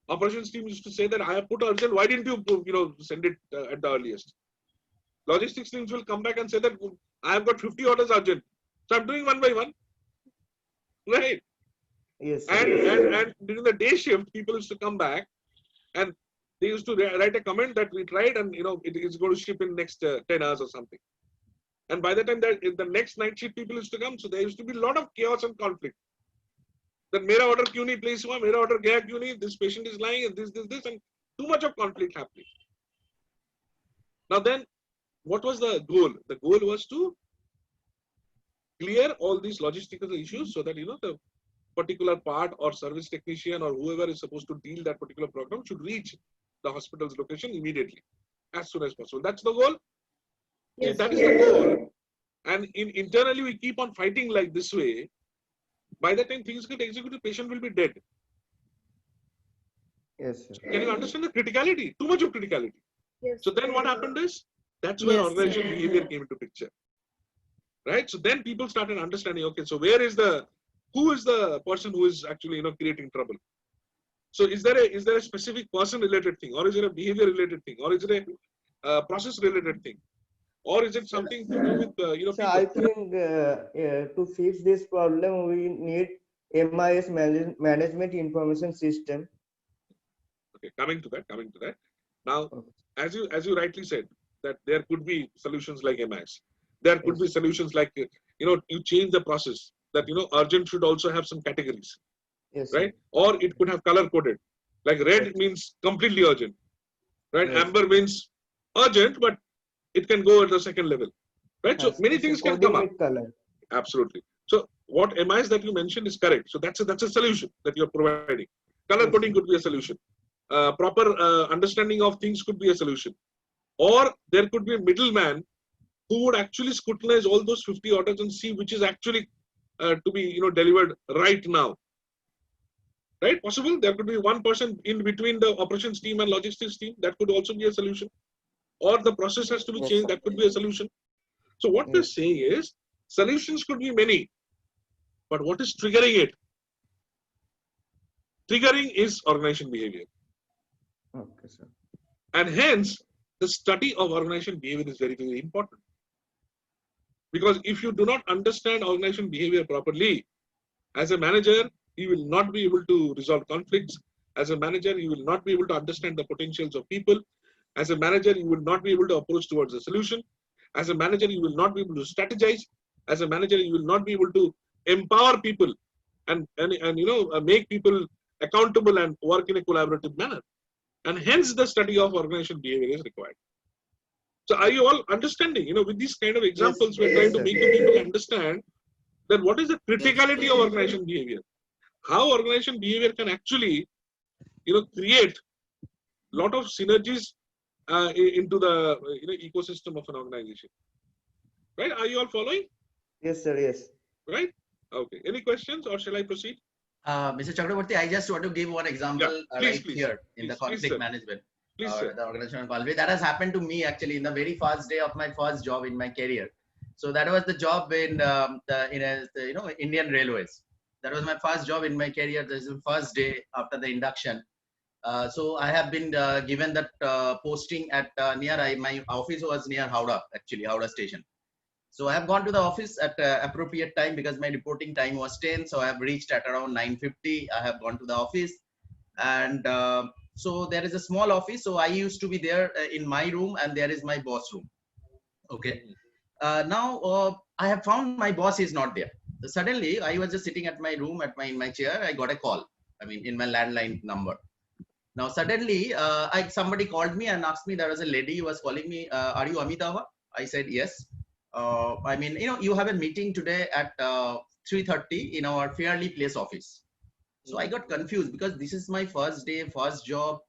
Operations team used to say that I have put urgent, why didn't you, send it at the earliest? Logistics teams will come back and say that I have got 50 orders urgent. So I'm doing one by one. Right? Yes. And during the day shift, people used to come back and they used to write a comment that we tried and it is going to ship in next 10 hours or something. And by the time that the next night shift people used to come, so there used to be a lot of chaos and conflict. That mera order kyun nahi place hua, mera order gaya kyun nahi, this patient is lying and this, and too much of conflict happening. Now then, what was the goal? The goal was to clear all these logistical issues so that the particular part or service technician or whoever is supposed to deal that particular program should reach the hospital's location immediately, as soon as possible. That's the goal. Yes, that is the goal. And internally we keep on fighting like this way. By the time things get executed, patient will be dead. Yes, sir. Can you understand the criticality? Too much of criticality. Yes. So then what happened is, that's where organizational behavior came into picture. Right? So then people started understanding, okay, so who is the person who is actually, creating trouble? So is there a specific person related thing, or is it a behavior related thing, or is it a process related thing, or is it something to do with, So I think to fix this problem, we need MIS management information system. Okay, coming to that. Now, as you rightly said, that there could be solutions like MIS. There could be solutions like, you change the process that, urgent should also have some categories, right? Or it could have color coded. Like red means completely urgent, right? Amber means urgent, but it can go at the second level, right? So many things can come up. Color. Absolutely. So what MIs that you mentioned is correct. So that's a solution that you're providing. Color coding could be a solution. Proper understanding of things could be a solution. Or there could be a middleman who would actually scrutinize all those 50 orders and see which is actually to be delivered right now. Right? Possible. There could be one person in between the operations team and logistics team. That could also be a solution. Or the process has to be changed. That could be a solution. So what we're saying is solutions could be many, but what is triggering it? Triggering is organization behavior. Okay, sir. And hence, the study of organization behavior is very, very important. Because if you do not understand organization behavior properly, as a manager, you will not be able to resolve conflicts. As a manager, you will not be able to understand the potentials of people. As a manager, you will not be able to approach towards a solution. As a manager, you will not be able to strategize. As a manager, you will not be able to empower people and make people accountable and work in a collaborative manner. And hence the study of organization behavior is required. So are you all understanding? With these kind of examples, we're trying to make the people understand that what is the criticality of organization behavior? How organization behavior can actually, create a lot of synergies into the ecosystem of an organization. Right? Are you all following? Yes, sir. Yes. Right? Okay. Any questions or shall I proceed? Mr. Chakraborty, I just want to give one example please. Here in the conflict management. Please, the organizational conflict. That has happened to me actually in the very first day of my first job in my career. So that was the job in Indian Railways. That was my first job in my career. This is the first day after the induction. So I have been given that posting at my office was near Howrah, actually Howrah station. So I have gone to the office at appropriate time because my reporting time was 10. So I have reached at around 9:50. I have gone to the office, and so there is a small office. So I used to be there in my room, and there is my boss room. Okay. Now I have found my boss is not there. Suddenly I was just sitting at my room in my chair. I got a call. I mean, in my landline number. Now suddenly somebody called me and asked me, there was a lady who was calling me, are you Amitabha? I said yes. I mean, you have a meeting today at 3:30 in our Fairly Place office. So I got confused because this is my first day, first job,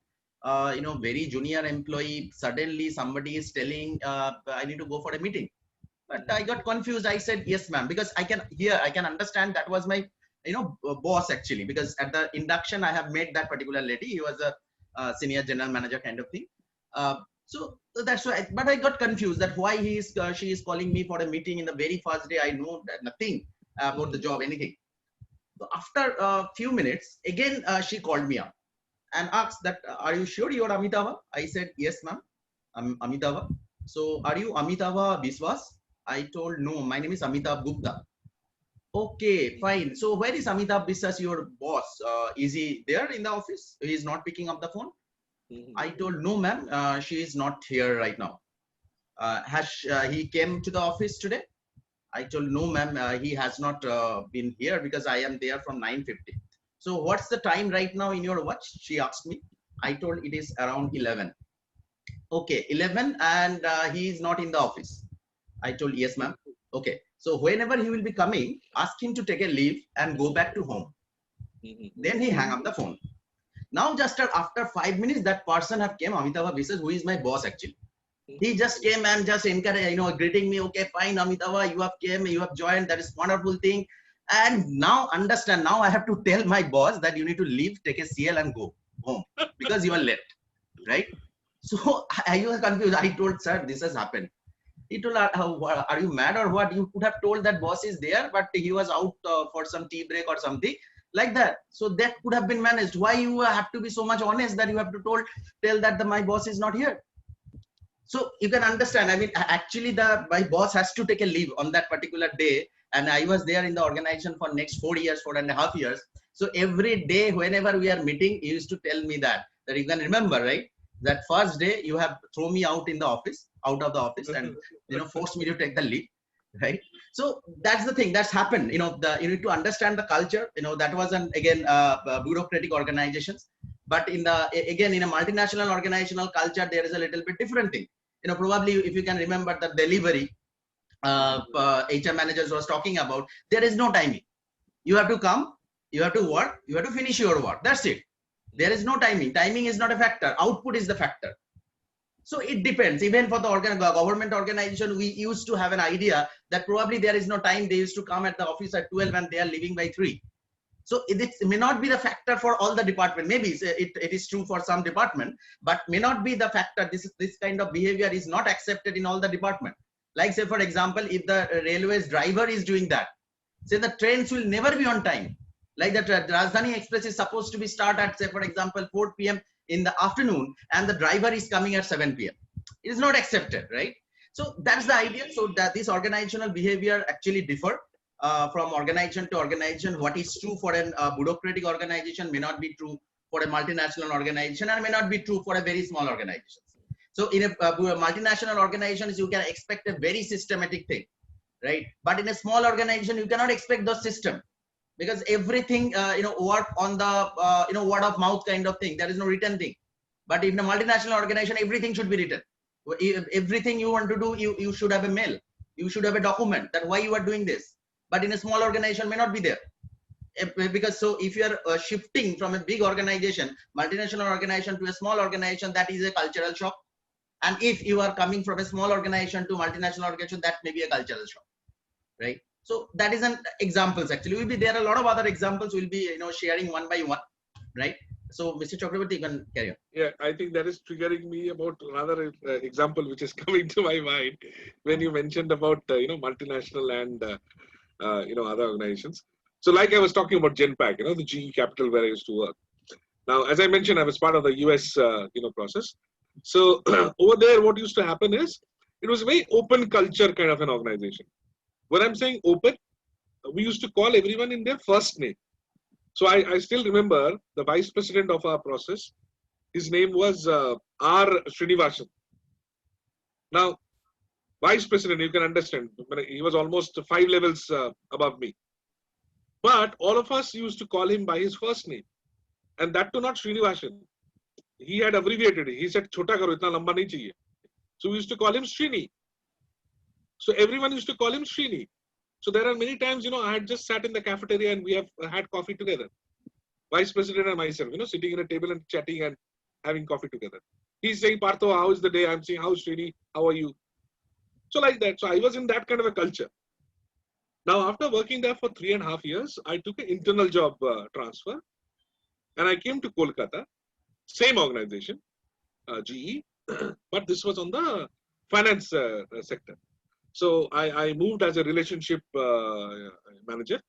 very junior employee. Suddenly somebody is telling I need to go for a meeting. But I got confused. I said, yes, ma'am, because I can understand that was my, boss actually, because at the induction, I have met that particular lady. He was a senior general manager kind of thing. So that's why, but I got confused that why she is calling me for a meeting in the very first day. I know that nothing about the job, anything. So after a few minutes, again, she called me up and asked that, are you sure you're Amitabha? I said, yes, ma'am, I'm Amitabha. So are you Amitabha Biswas? I told, no, my name is Amitabh Gupta. Okay, fine. So where is Amitabh Biswas, your boss? Is he there in the office? He is not picking up the phone. I told, no, ma'am, she is not here right now. Has he came to the office today? I told, no, ma'am, he has not been here because I am there from 9:50. So what's the time right now in your watch? She asked me. I told it is around 11. Okay, 11 and he is not in the office. I told, yes, ma'am. Okay. So whenever he will be coming, ask him to take a leave and go back to home. Then he hang up the phone. Now just after 5 minutes, that person have came, Amitabha Biswas, who is my boss actually. He just came and just encouraged, greeting me. Okay, fine, Amitabha, you have came, you have joined. That is wonderful thing. And now understand, now I have to tell my boss that you need to leave, take a CL and go home because you are late, right? So I was confused. I told, sir, this has happened. He told, are you mad or what? You could have told that boss is there, but he was out for some tea break or something like that. So that could have been managed. Why you have to be so much honest that you have to tell that my boss is not here? So you can understand, I mean, actually my boss has to take a leave on that particular day. And I was there in the organization for next 4 years, 4.5 years. So every day, whenever we are meeting, he used to tell me that you can remember, right? That first day you have thrown me out of the office and, forced me to take the leave, right? So that's the thing that's happened. You need to understand the culture. That was bureaucratic organizations. But in a multinational organizational culture, there is a little bit different thing. Probably if you can remember the delivery HR managers was talking about, there is no timing. You have to come, you have to work, you have to finish your work. That's it. There is no timing. Timing is not a factor. Output is the factor. So it depends. Even for the government organization, we used to have an idea that probably there is no time. They used to come at the office at 12 and they are leaving by 3. So it may not be the factor for all the department. Maybe it is true for some department, but may not be the factor. This kind of behavior is not accepted in all the department. Like say, for example, if the railways driver is doing that, say the trains will never be on time. Like the Rajdhani Express is supposed to be start at, say, for example, 4 p.m. in the afternoon, and the driver is coming at 7 p.m. It is not accepted, right? So that's the idea. So that this organizational behavior actually differ from organization to organization. What is true for a bureaucratic organization may not be true for a multinational organization, and may not be true for a very small organization. So in a multinational organizations, you can expect a very systematic thing, right? But in a small organization, you cannot expect those system, because everything work on the word of mouth kind of thing. There is no written thing. But in a multinational organization, everything should be written. Everything you want to do, you should have a mail. You should have a document that why you are doing this. But in a small organization may not be there. Because so if you are shifting from a big organization, multinational organization, to a small organization, that is a cultural shock. And if you are coming from a small organization to multinational organization, that may be a cultural shock, right? So that is an examples. Actually will be there are a lot of other examples we'll be sharing one by one, right? So Mr. Chakraborty, you can carry on. Yeah, I think that is triggering me about another example which is coming to my mind when you mentioned about multinational and other organizations. So like I was talking about Genpact, the GE Capital where I used to work. Now, as I mentioned, I was part of the US process. So over there, what used to happen is it was a very open culture kind of an organization. When I'm saying open, we used to call everyone in their first name. So I still remember the vice president of our process. His name was R. Srinivasan. Now, vice president, you can understand, he was almost 5 levels above me. But all of us used to call him by his first name. And that too not Srinivasan. He had abbreviated it. He said, Chota karo, itna lamba nahi chahiye. So we used to call him Srini. So everyone used to call him Srini. So there are many times, I had just sat in the cafeteria and we have had coffee together. Vice President and myself, sitting in a table and chatting and having coffee together. He's saying, Partho, how is the day? I'm saying, how's Srini? How are you? So like that. So I was in that kind of a culture. Now, after working there for 3.5 years, I took an internal job transfer and I came to Kolkata, same organization, GE, but this was on the finance sector. So I moved as a relationship manager,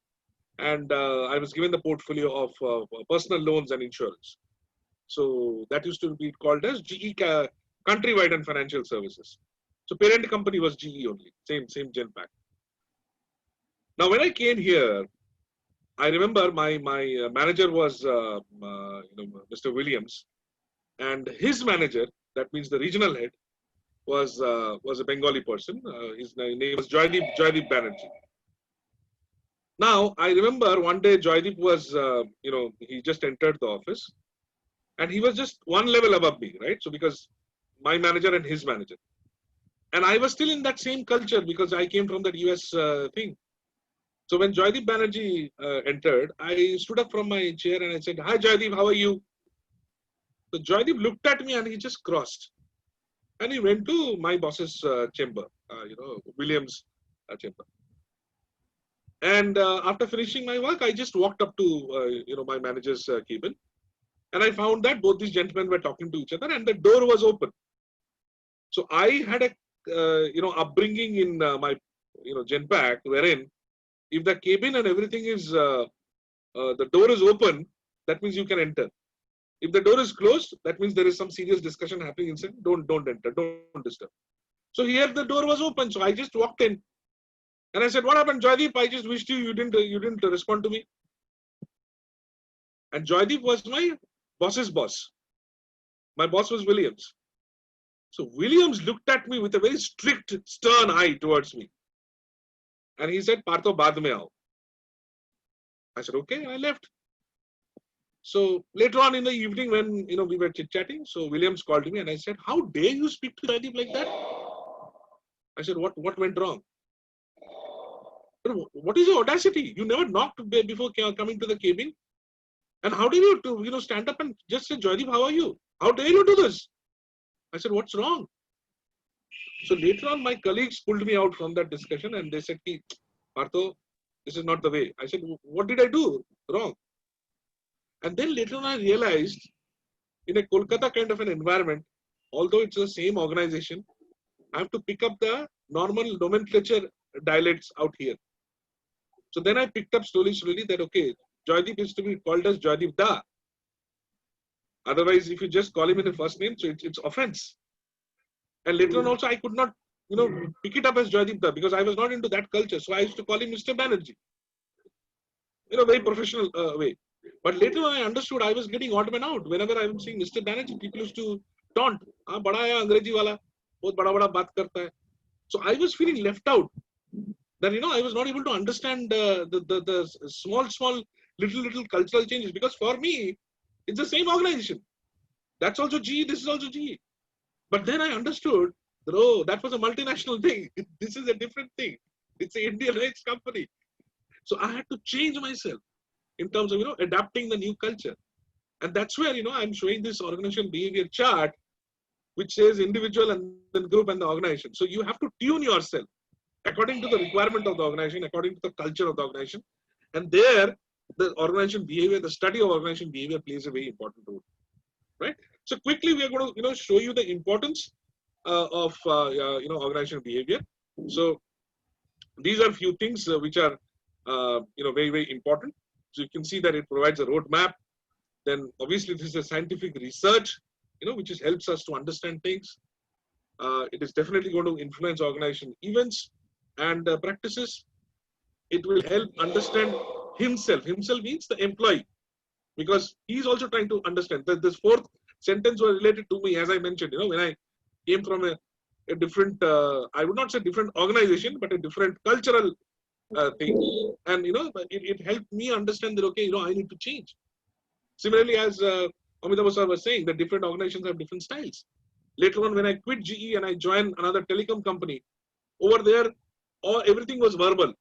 and I was given the portfolio of personal loans and insurance. So that used to be called as GE Countrywide and Financial Services. So parent company was GE only, same Genpact. Now when I came here, I remember my manager was Mr. Williams, and his manager, that means the regional head, was a Bengali person. His name was Joydeep Banerjee. Now I remember one day Joydeep was he just entered the office, and he was just 1 level above me, right? So because my manager and his manager, and I was still in that same culture because I came from that US thing. So when Joydeep Banerjee entered, I stood up from my chair and I said, "Hi Joydeep, how are you?" So Joydeep looked at me and he just crossed. And he went to my boss's chamber, Williams' chamber. And after finishing my work, I just walked up to, my manager's cabin. And I found that both these gentlemen were talking to each other and the door was open. So I had a, upbringing in my, Genpact, wherein if the cabin and everything is, the door is open, that means you can enter. If the door is closed, that means there is some serious discussion happening inside. Don't enter, don't disturb. So here the door was open, so I just walked in, and I said, "What happened, Joydeep? I just wished you didn't respond to me." And Joydeep was my boss's boss. My boss was Williams. So Williams looked at me with a very strict, stern eye towards me, and he said, "Partho, baad mein aao." I said, "Okay," and I left. So later on in the evening when we were chit-chatting, so Williams called me and I said, "How dare you speak to Joydeep like that?" I said, what went wrong? What is your audacity? You never knocked before coming to the cabin. And how did you stand up and just say, Joydeep, how are you? How dare you do this? I said, what's wrong? So later on, my colleagues pulled me out from that discussion and they said, Partho, this is not the way. I said, what did I do wrong? And then later on, I realized in a Kolkata kind of an environment, although it's the same organization, I have to pick up the normal nomenclature dialects out here. So then I picked up slowly that, okay, Joydeep is to be called as Joydeep Da. Otherwise, if you just call him in the first name, so it's offense. And later on also, I could not, pick it up as Joydeep Da because I was not into that culture. So I used to call him Mr. Banerjee. In a very professional way. But later on, I understood I was getting odd man out. Whenever I was seeing Mr. Banerjee, people used to taunt. Ah, bada hai Angreji wala, bahut bada baat karta hai. So I was feeling left out. That I was not able to understand the small little cultural changes because for me it's the same organization. That's also GE. This is also GE. But then I understood that that was a multinational thing. This is a different thing. It's an Indian-based company. So I had to change myself in terms of adapting the new culture, and that's where I'm showing this organizational behavior chart, which says individual and then group and the organization. So you have to tune yourself according to the requirement of the organization, according to the culture of the organization. And there, the organization behavior, the study of organization behavior plays a very important role, right? So quickly, we are going to, show you the importance of, organization behavior. So these are a few things which are, very, very important. So you can see that it provides a roadmap. Then obviously this is a scientific research, which helps us to understand things. It is definitely going to influence organization events and practices. It will help understand himself. Himself means the employee, because he's also trying to understand. That this fourth sentence was related to me, as I mentioned. When I came from a different, I would not say different organization, but a different cultural thing, and it helped me understand that okay, I need to change. Similarly, as Amitabh sir was saying, that different organizations have different styles. Later on, when I quit GE and I joined another telecom company, over there, everything was verbal.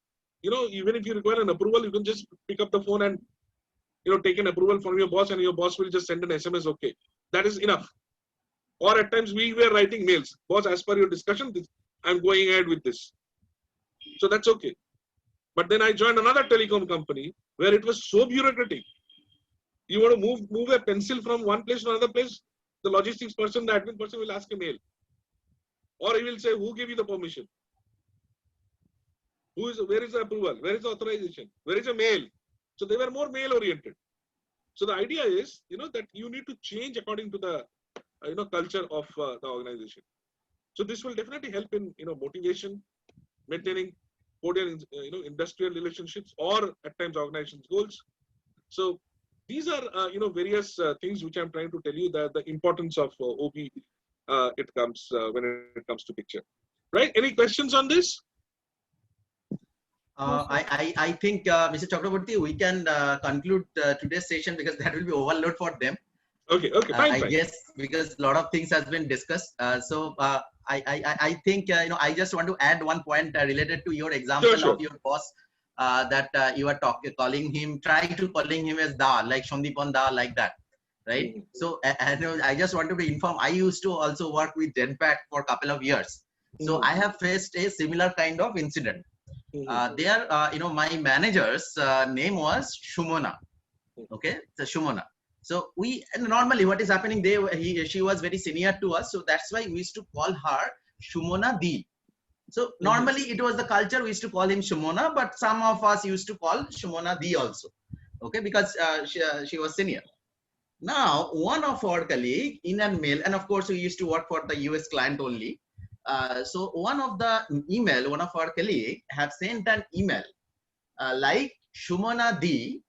Even if you require an approval, you can just pick up the phone and take an approval from your boss, and your boss will just send an SMS. Okay, that is enough. Or at times we were writing mails, boss, as per your discussion, I'm going ahead with this. So that's okay. But then I joined another telecom company where it was so bureaucratic. You want to move a pencil from one place to another place, the logistics person, the admin person will ask a mail. Or he will say, who gave you the permission? Where is the approval? Where is the authorization? Where is a mail? So they were more mail oriented. So the idea is, that you need to change according to the, culture of the organization. So this will definitely help in, motivation, maintaining cordial, industrial relationships, or at times organization's goals. So these are, various things which I'm trying to tell you that the importance of OB, it comes when it comes to picture. Right? Any questions on this? I think, Mr. Chakraborty, we can conclude today's session because that will be overload for them. Okay, fine. I guess because a lot of things has been discussed. I think, I just want to add one point related to your example of your boss that you are calling him, trying to calling him as Da, like Shondipan Da, like that, right? So I just wanted to inform, I used to also work with Genpact for a couple of years. So I have faced a similar kind of incident. There, my manager's name was Shumona. Okay, so Shumona. So normally what is happening, she was very senior to us, so that's why we used to call her Shumona Di. So normally it was the culture, we used to call him Shumona, but some of us used to call Shumona Di also. Okay, because she was senior. Now one of our colleague in a mail, and of course we used to work for the US client only. So one of our colleague have sent an email like Shumona Di,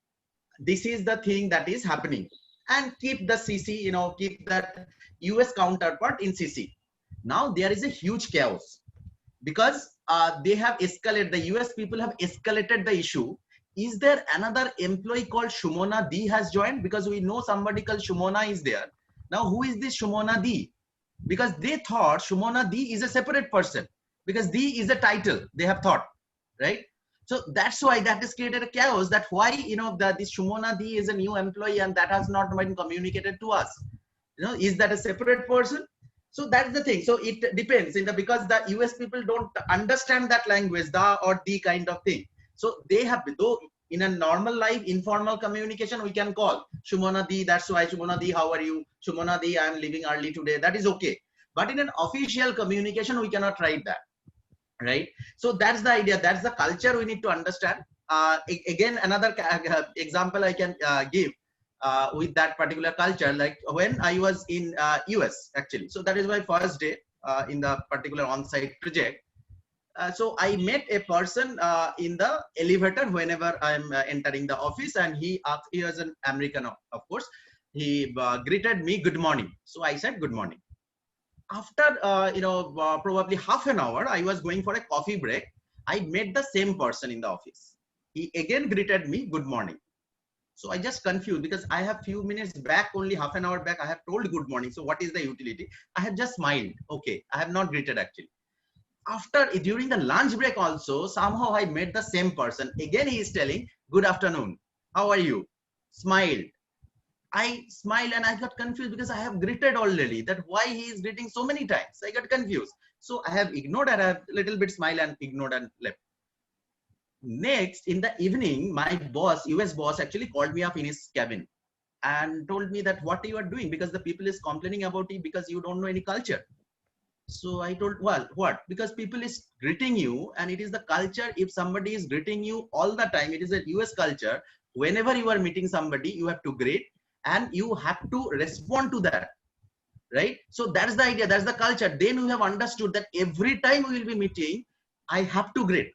this is the thing that is happening, and keep the CC, keep that US counterpart in CC. Now there is a huge chaos because they have escalated, the US people have escalated the issue. Is there another employee called Shumona Di has joined? Because we know somebody called Shumona is there. Now who is this Shumona Di? Because they thought Shumona Di is a separate person, because Di is a title, they have thought, right? So that's why that has created a chaos. That why, you know, that this Shumona D is a new employee and that has not been communicated to us. You know, is that a separate person? So that's the thing. So it depends in the, because the US people don't understand that language, the or the kind of thing. So they have, though in a normal life, informal communication, we can call Shumona Di, that's why Shumona Di, how are you? Shumona Di, I'm leaving early today. That is okay. But in an official communication, we cannot write that. Right? So that's the idea. That's the culture we need to understand. Again, another example I can give with that particular culture, like when I was in US actually. So that is my first day in the particular on-site project. So I met a person in the elevator whenever I'm entering the office, and he was an American, of course. He greeted me, good morning. So I said, good morning. After probably half an hour, I was going for a coffee break. I met the same person in the office. He again greeted me, good morning. So I just confused because I have few minutes back, only half an hour back, I have told good morning. So what is the utility? I have just smiled. Okay, I have not greeted actually. After, during the lunch break also, somehow I met the same person. Again, he is telling, good afternoon. How are you? Smiled. I smiled and I got confused because I have greeted already. That why he is greeting so many times. I got confused. So I have ignored and I have a little bit smiled and ignored and left. Next, in the evening, my boss, US boss, actually called me up in his cabin and told me that what you are doing, because the people is complaining about you because you don't know any culture. So I told, well, what? Because people is greeting you, and it is the culture. If somebody is greeting you all the time, it is a US culture. Whenever you are meeting somebody, you have to greet and you have to respond to that. Right? So that's the idea. That's the culture. Then we have understood that every time we will be meeting, I have to greet.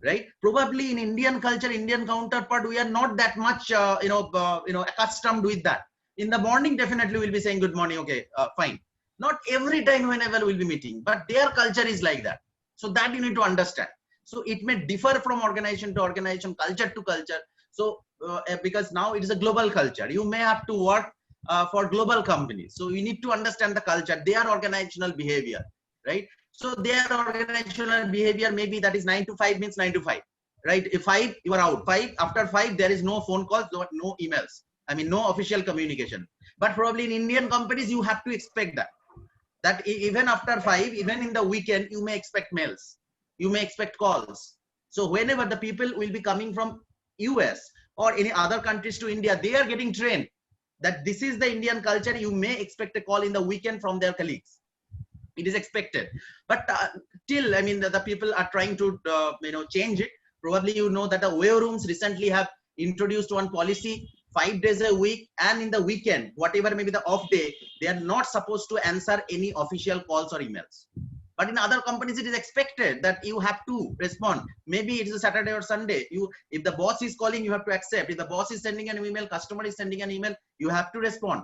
Right? Probably in Indian culture, Indian counterpart, we are not that much, accustomed with that. In the morning, definitely we'll be saying good morning. Okay, fine. Not every time whenever we'll be meeting, but their culture is like that. So that you need to understand. So it may differ from organization to organization, culture to culture. So because now it is a global culture, you may have to work for global companies. So you need to understand the culture, their organizational behavior, right? So their organizational behavior, maybe that is 9 to 5 means 9 to 5, right? If 5, you are out. 5, after 5, there is no phone calls, no emails. I mean, no official communication. But probably in Indian companies, you have to expect that even after 5, even in the weekend, you may expect mails. You may expect calls. So whenever the people will be coming from US or any other countries to India, they are getting trained that this is the Indian culture. You may expect a call in the weekend from their colleagues. It is expected. But till, I mean, the people are trying to, change it. Probably you know that the wave rooms recently have introduced one policy, 5 days a week, and in the weekend, whatever may be the off day, they are not supposed to answer any official calls or emails. But in other companies, it is expected that you have to respond. Maybe it is a Saturday or Sunday. If the boss is calling, you have to accept. If the boss is sending an email, customer is sending an email, you have to respond.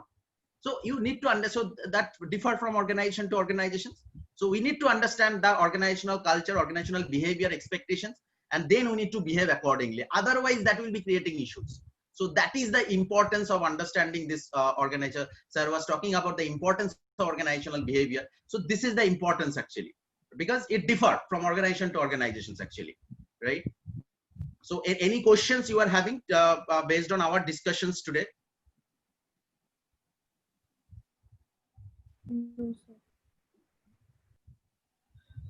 So you need to understand that differ from organization to organizations. So we need to understand the organizational culture, organizational behavior, expectations, and then we need to behave accordingly. Otherwise, that will be creating issues. So that is the importance of understanding this organization. Sir was talking about the importance of organizational behavior. So this is the importance actually, because it differs from organization to organizations actually, right? So any questions you are having based on our discussions today? No, sir.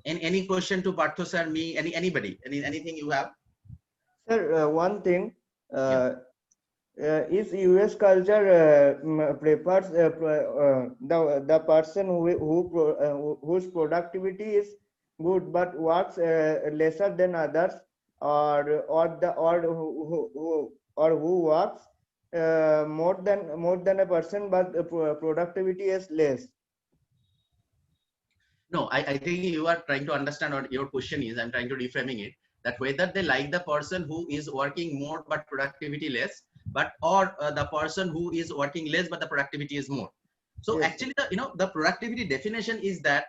Any question to Partho sir, me, anybody, anything you have? Sir, one thing, is US culture prefers the person whose productivity is good but works lesser than others, or who works more than a person but productivity is less? No, I think you are trying to understand what your question is. I'm trying to reframing it, that whether they like the person who is working more but productivity less, or the person who is working less but the productivity is more. So yes, actually, the productivity definition is that,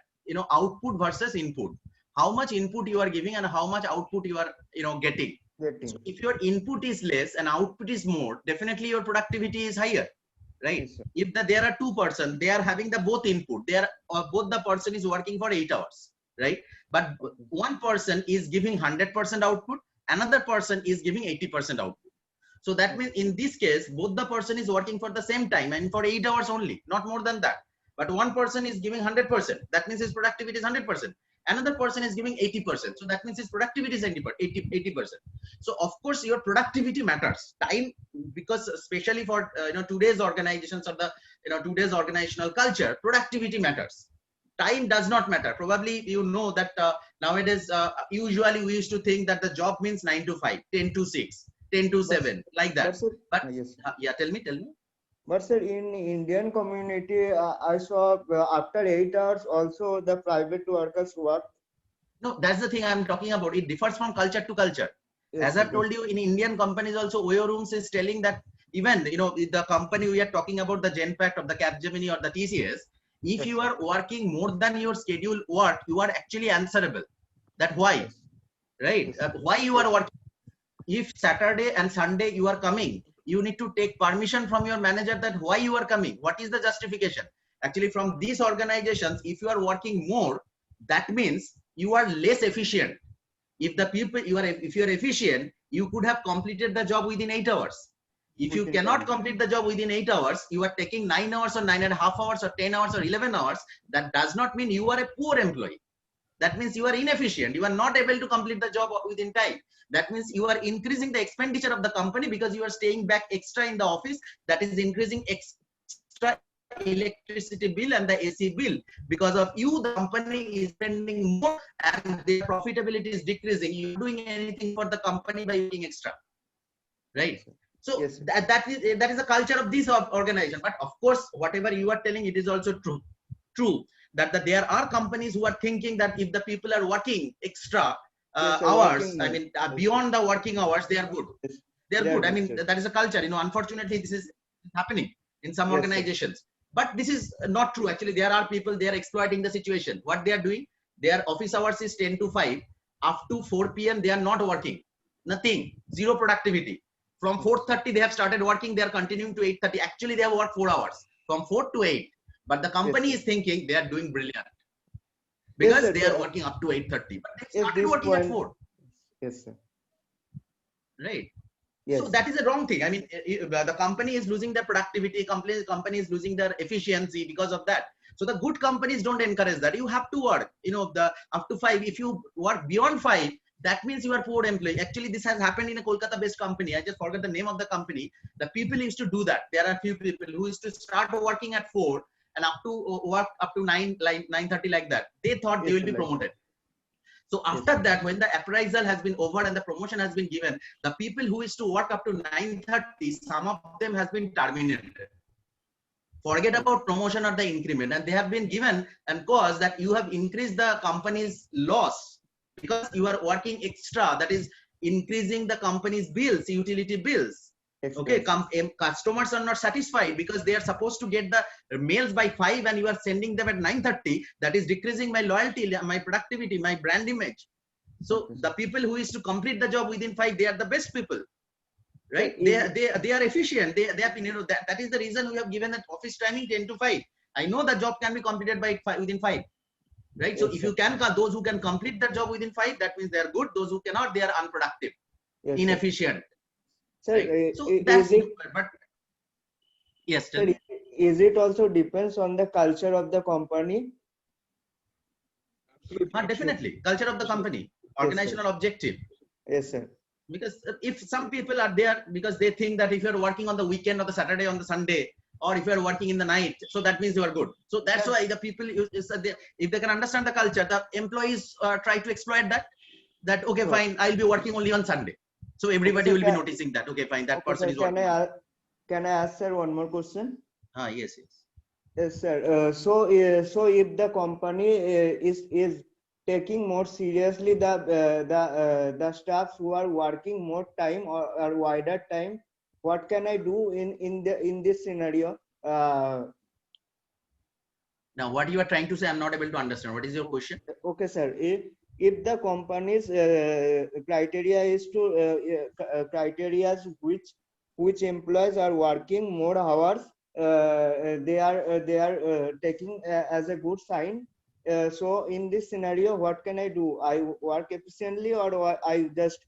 output versus input. How much input you are giving and how much output you are, getting. So if your input is less and output is more, definitely your productivity is higher. Right? Yes, if there are 2 persons, they are having the both input. Both the person is working for 8 hours, right? But one person is giving 100% output, another person is giving 80% output. So that means in this case, both the person is working for the same time and for 8 hours only, not more than that. But one person is giving 100%. That means his productivity is 100%. Another person is giving 80%. So that means his productivity is 80%. So of course your productivity matters. Time, because especially for today's organizations or the today's organizational culture, productivity matters. Time does not matter. Probably you know that nowadays usually we used to think that the job means 9 to 5, 10 to 6, 10 to 7, like that. But yes. Yeah, tell me. But sir, in Indian community, I saw after 8 hours also the private workers work. No, that's the thing I'm talking about. It differs from culture to culture. Yes, As I've told you, in Indian companies also, Oyo Rooms is telling that even the company we are talking about, the Genpact or the Capgemini or the TCS, if you are working more than your scheduled work, you are actually answerable. That why, right? Why you are working? If Saturday and Sunday you are coming, you need to take permission from your manager that why you are coming. What is the justification? Actually, from these organizations, if you are working more, that means you are less efficient. If the people if you are efficient, you could have completed the job within 8 hours. If you cannot complete the job within 8 hours, you are taking 9 hours or 9.5 hours or 10 hours or 11 hours. That does not mean you are a poor employee. That means you are inefficient. You are not able to complete the job within time. That means you are increasing the expenditure of the company because you are staying back extra in the office. That is increasing extra electricity bill and the AC bill. Because of you, the company is spending more and their profitability is decreasing. You are doing anything for the company by doing extra, right? So that is a culture of this organization. But of course, whatever you are telling, it is also true that there are companies who are thinking that if the people are working extra hours, I mean beyond the working hours, they are good. They are good. I mean that is a culture. Unfortunately, this is happening in some organizations. But this is not true. Actually, there are people, they are exploiting the situation. What they are doing, their office hours is 10 to 5. Up to 4 p.m. they are not working. Nothing. Zero productivity. From 4:30 they have started working. They are continuing to 8:30. Actually, they have worked 4 hours from 4 to 8. But the company is thinking they are doing brilliant because they are working up to 8:30. But they started working at 4. Yes, sir. Right. Yes. So that is a wrong thing. I mean, the company is losing their productivity. Company is losing their efficiency because of that. So the good companies don't encourage that. You have to work. The up to 5. If you work beyond 5, that means you are poor employee. Actually, this has happened in a Kolkata-based company. I just forgot the name of the company. The people used to do that. There are few people who used to start working at 4 and up to work up to 9, like 9:30, like that. They thought they will be promoted. So after that, when the appraisal has been over and the promotion has been given, the people who is to work up to 9:30, some of them has been terminated. Forget about promotion or the increment, and they have been given and cause that you have increased the company's loss because you are working extra. That is increasing the company's bills, utility bills. Okay, customers are not satisfied because they are supposed to get the mails by 5 and you are sending them at 9:30. That is decreasing my loyalty, my productivity, my brand image. So the people who is to complete the job within 5, they are the best people, right? They are efficient. They have been, that is the reason we have given that office timing 10 to 5. I know the job can be completed by within 5, right? So if you can, those who can complete the job within 5, that means they are good. Those who cannot, they are unproductive, inefficient. Sir, right? So that's but yes, tell me. Is it also depends on the culture of the company? Definitely, culture of the company, organizational objective. Yes, sir. Because if some people are there because they think that if you're working on the weekend or the Saturday on the Sunday, or if you're working in the night, so that means you are good. So that's why the people, if they can understand the culture, the employees try to exploit that okay, fine, I'll be working only on Sunday. So everybody will be noticing that. Okay, fine, that person is working. Can I ask sir one more question? Yes. Yes, sir. So if the company is taking more seriously the staffs who are working more time or wider time, what can I do in this scenario? Now, what you are trying to say, I'm not able to understand. What is your question? Okay, sir. If the company's criteria is to criteria which employees are working more hours, they are taking as a good sign. So in this scenario, what can I do? I work efficiently, or I just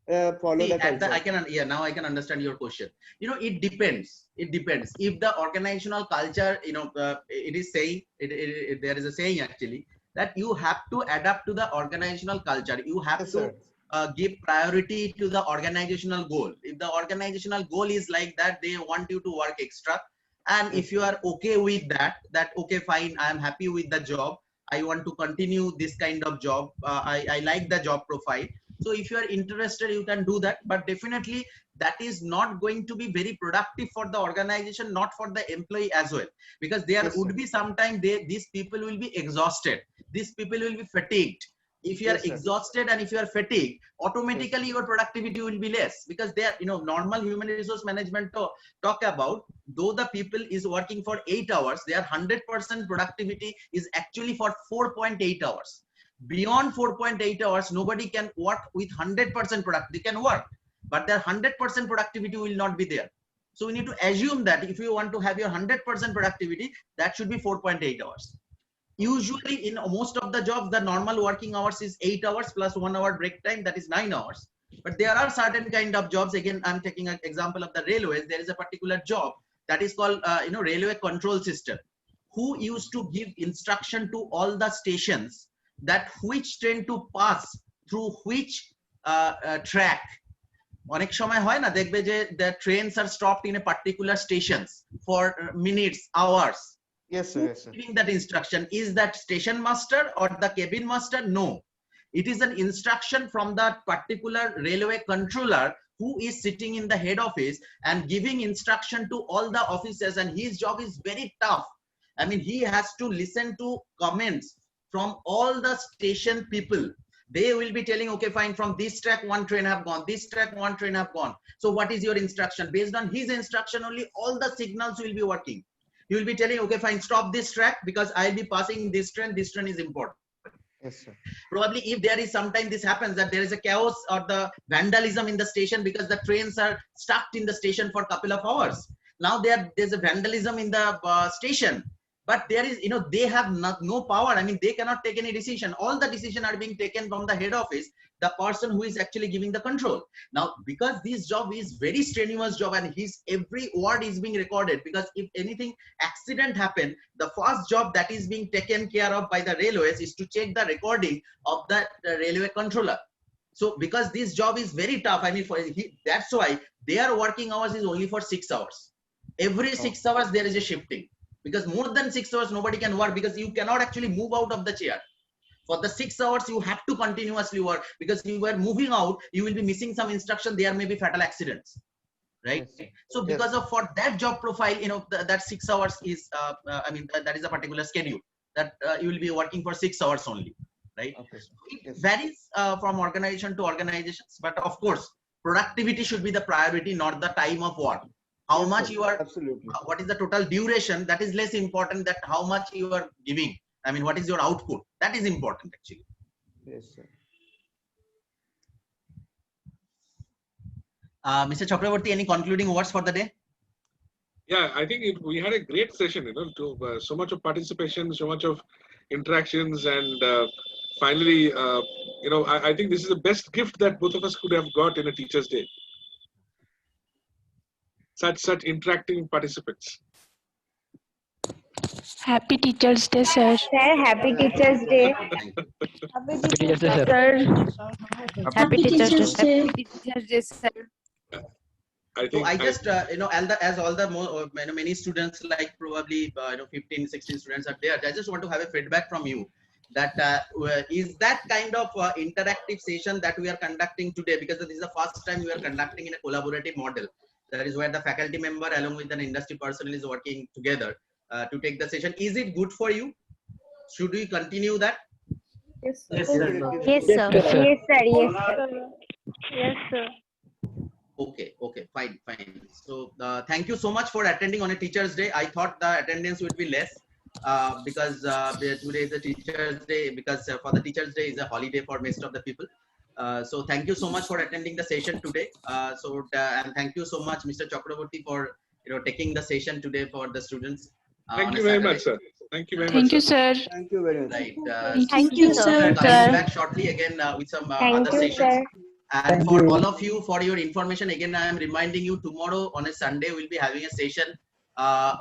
follow See, the culture? yeah, now I can understand your question. It depends. It depends. If the organizational culture, it is saying, there is a saying actually that you have to adapt to the organizational culture. You have Yes, to sir. give priority to the organizational goal. If the organizational goal is like that, they want you to work extra. And Yes, if you sir. are okay with that, okay, fine, I am happy with the job. I want to continue this kind of job. I like the job profile. So if you are interested, you can do that. But definitely that is not going to be very productive for the organization, not for the employee as well. Because there Yes, would sir. be sometime these people will be exhausted. These people will be fatigued. If you are Yes, sir. exhausted and if you are fatigued, Yes, automatically your productivity will be less, because they are, normal human resource management talk about, though the people is working for 8 hours, their 100% productivity is actually for 4.8 hours. Beyond 4.8 hours, nobody can work with 100% product. They can work, but their 100% productivity will not be there. So we need to assume that if you want to have your 100% productivity, that should be 4.8 hours. Usually in most of the jobs, the normal working hours is 8 hours plus 1 hour break time, that is 9 hours. But there are certain kind of jobs, again I'm taking an example of the railways. There is a particular job that is called railway control system, who used to give instruction to all the stations that which train to pass through which track. অনেক সময় হয় না, দেখবে যে the trains are stopped in a particular stations for minutes, hours. Yes, sir. Yes, sir. Giving that instruction, is that station master or the cabin master? No, it is an instruction from that particular railway controller who is sitting in the head office and giving instruction to all the officers, and his job is very tough. I mean, he has to listen to comments from all the station people. They will be telling, okay, fine, from this track one train have gone, this track one train have gone, so what is your instruction? Based on his instruction only, all the signals will be working. You will be telling, okay, fine, stop this track because I'll be passing this train is important. Yes, sir. Probably if there is sometime this happens that there is a chaos or the vandalism in the station because the trains are stuck in the station for a couple of hours. Now there's a vandalism in the station, but there is, they have no power. I mean, they cannot take any decision. All the decisions are being taken from the head office, the person who is actually giving the control. Now, because this job is very strenuous job and his every word is being recorded, because if anything accident happen, the first job that is being taken care of by the railways is to check the recording of that railway controller. So because this job is very tough, I mean, that's why their working hours is only for 6 hours. Every 6 hours there is a shifting, because more than 6 hours nobody can work, because you cannot actually move out of the chair. For the 6 hours you have to continuously work, because you were moving out, you will be missing some instruction, there may be fatal accidents, right? Yes. So because of for that job profile, that 6 hours is I mean, that is a particular schedule that you will be working for 6 hours only, right? Okay. It Yes. varies from organization to organizations, but of course productivity should be the priority, not the time of work. How Yes, much sir. you are, Absolutely. what is the total duration, that is less important than how much you are giving. I mean, what is your output, that is important actually. Yes, sir. Mr. Chakraborty, any concluding words for the day? Yeah, I think we had a great session, so much of participation, so much of interactions, and finally, I think this is the best gift that both of us could have got in a Teacher's Day. Such interacting participants. Happy Teachers Day, sir. Sir, happy Teachers Day. Happy Teachers Day, sir. Happy Teachers Day. Happy Teachers Day, sir. I So think I just, as all the many students, like probably 15, 16 students are there, I just want to have a feedback from you that is that kind of interactive session that we are conducting today, because this is the first time we are conducting in a collaborative model. That is where the faculty member along with an industry personnel is working together to take the session. Is it good for you? Should we continue that? Yes, sir. Yes, sir. Yes, sir. Yes, sir. Yes, sir. Yes, sir. Okay, fine. So thank you so much for attending on a Teachers Day. I thought the attendance would be less because today is a Teachers Day, because for the Teachers Day is a holiday for most of the people. So thank you so much for attending the session today. And thank you so much, Mr. Chakraborty, for taking the session today for the students. thank you very much, sir. Thank you very much. Thank you, sir. Thank you very much. Right. Thank you, sir. Coming back shortly again with some Thank other you, sessions. sir. And for all of you, for your information, again, I am reminding you tomorrow on a Sunday, we'll be having a session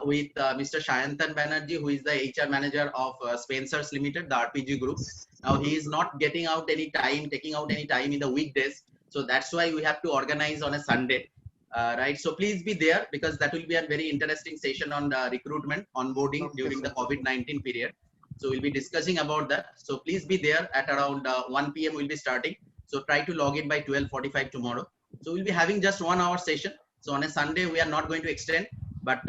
with Mr. Shayantan Banerjee, who is the HR manager of Spencer's Limited, the RPG group. Now, he is not taking out any time in the weekdays. So that's why we have to organize on a Sunday, right? So please be there, because that will be a very interesting session on the recruitment, onboarding during the COVID-19 period. So we'll be discussing about that. So please be there at around 1 p.m. we'll be starting. So try to log in by 12:45 tomorrow. So we'll be having just 1 hour session. So on a Sunday, we are not going to extend, but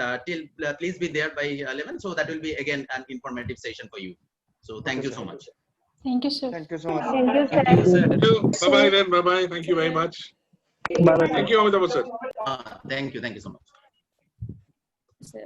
please be there by 11. So that will be again an informative session for you. So thank you so much. Thank you, sir. Thank you so much. Thank you, sir. Thank you. Bye-bye then. Bye-bye. Thank you very much. Bye bye. Thank you, Amitabh sir. Thank you so much. Sir.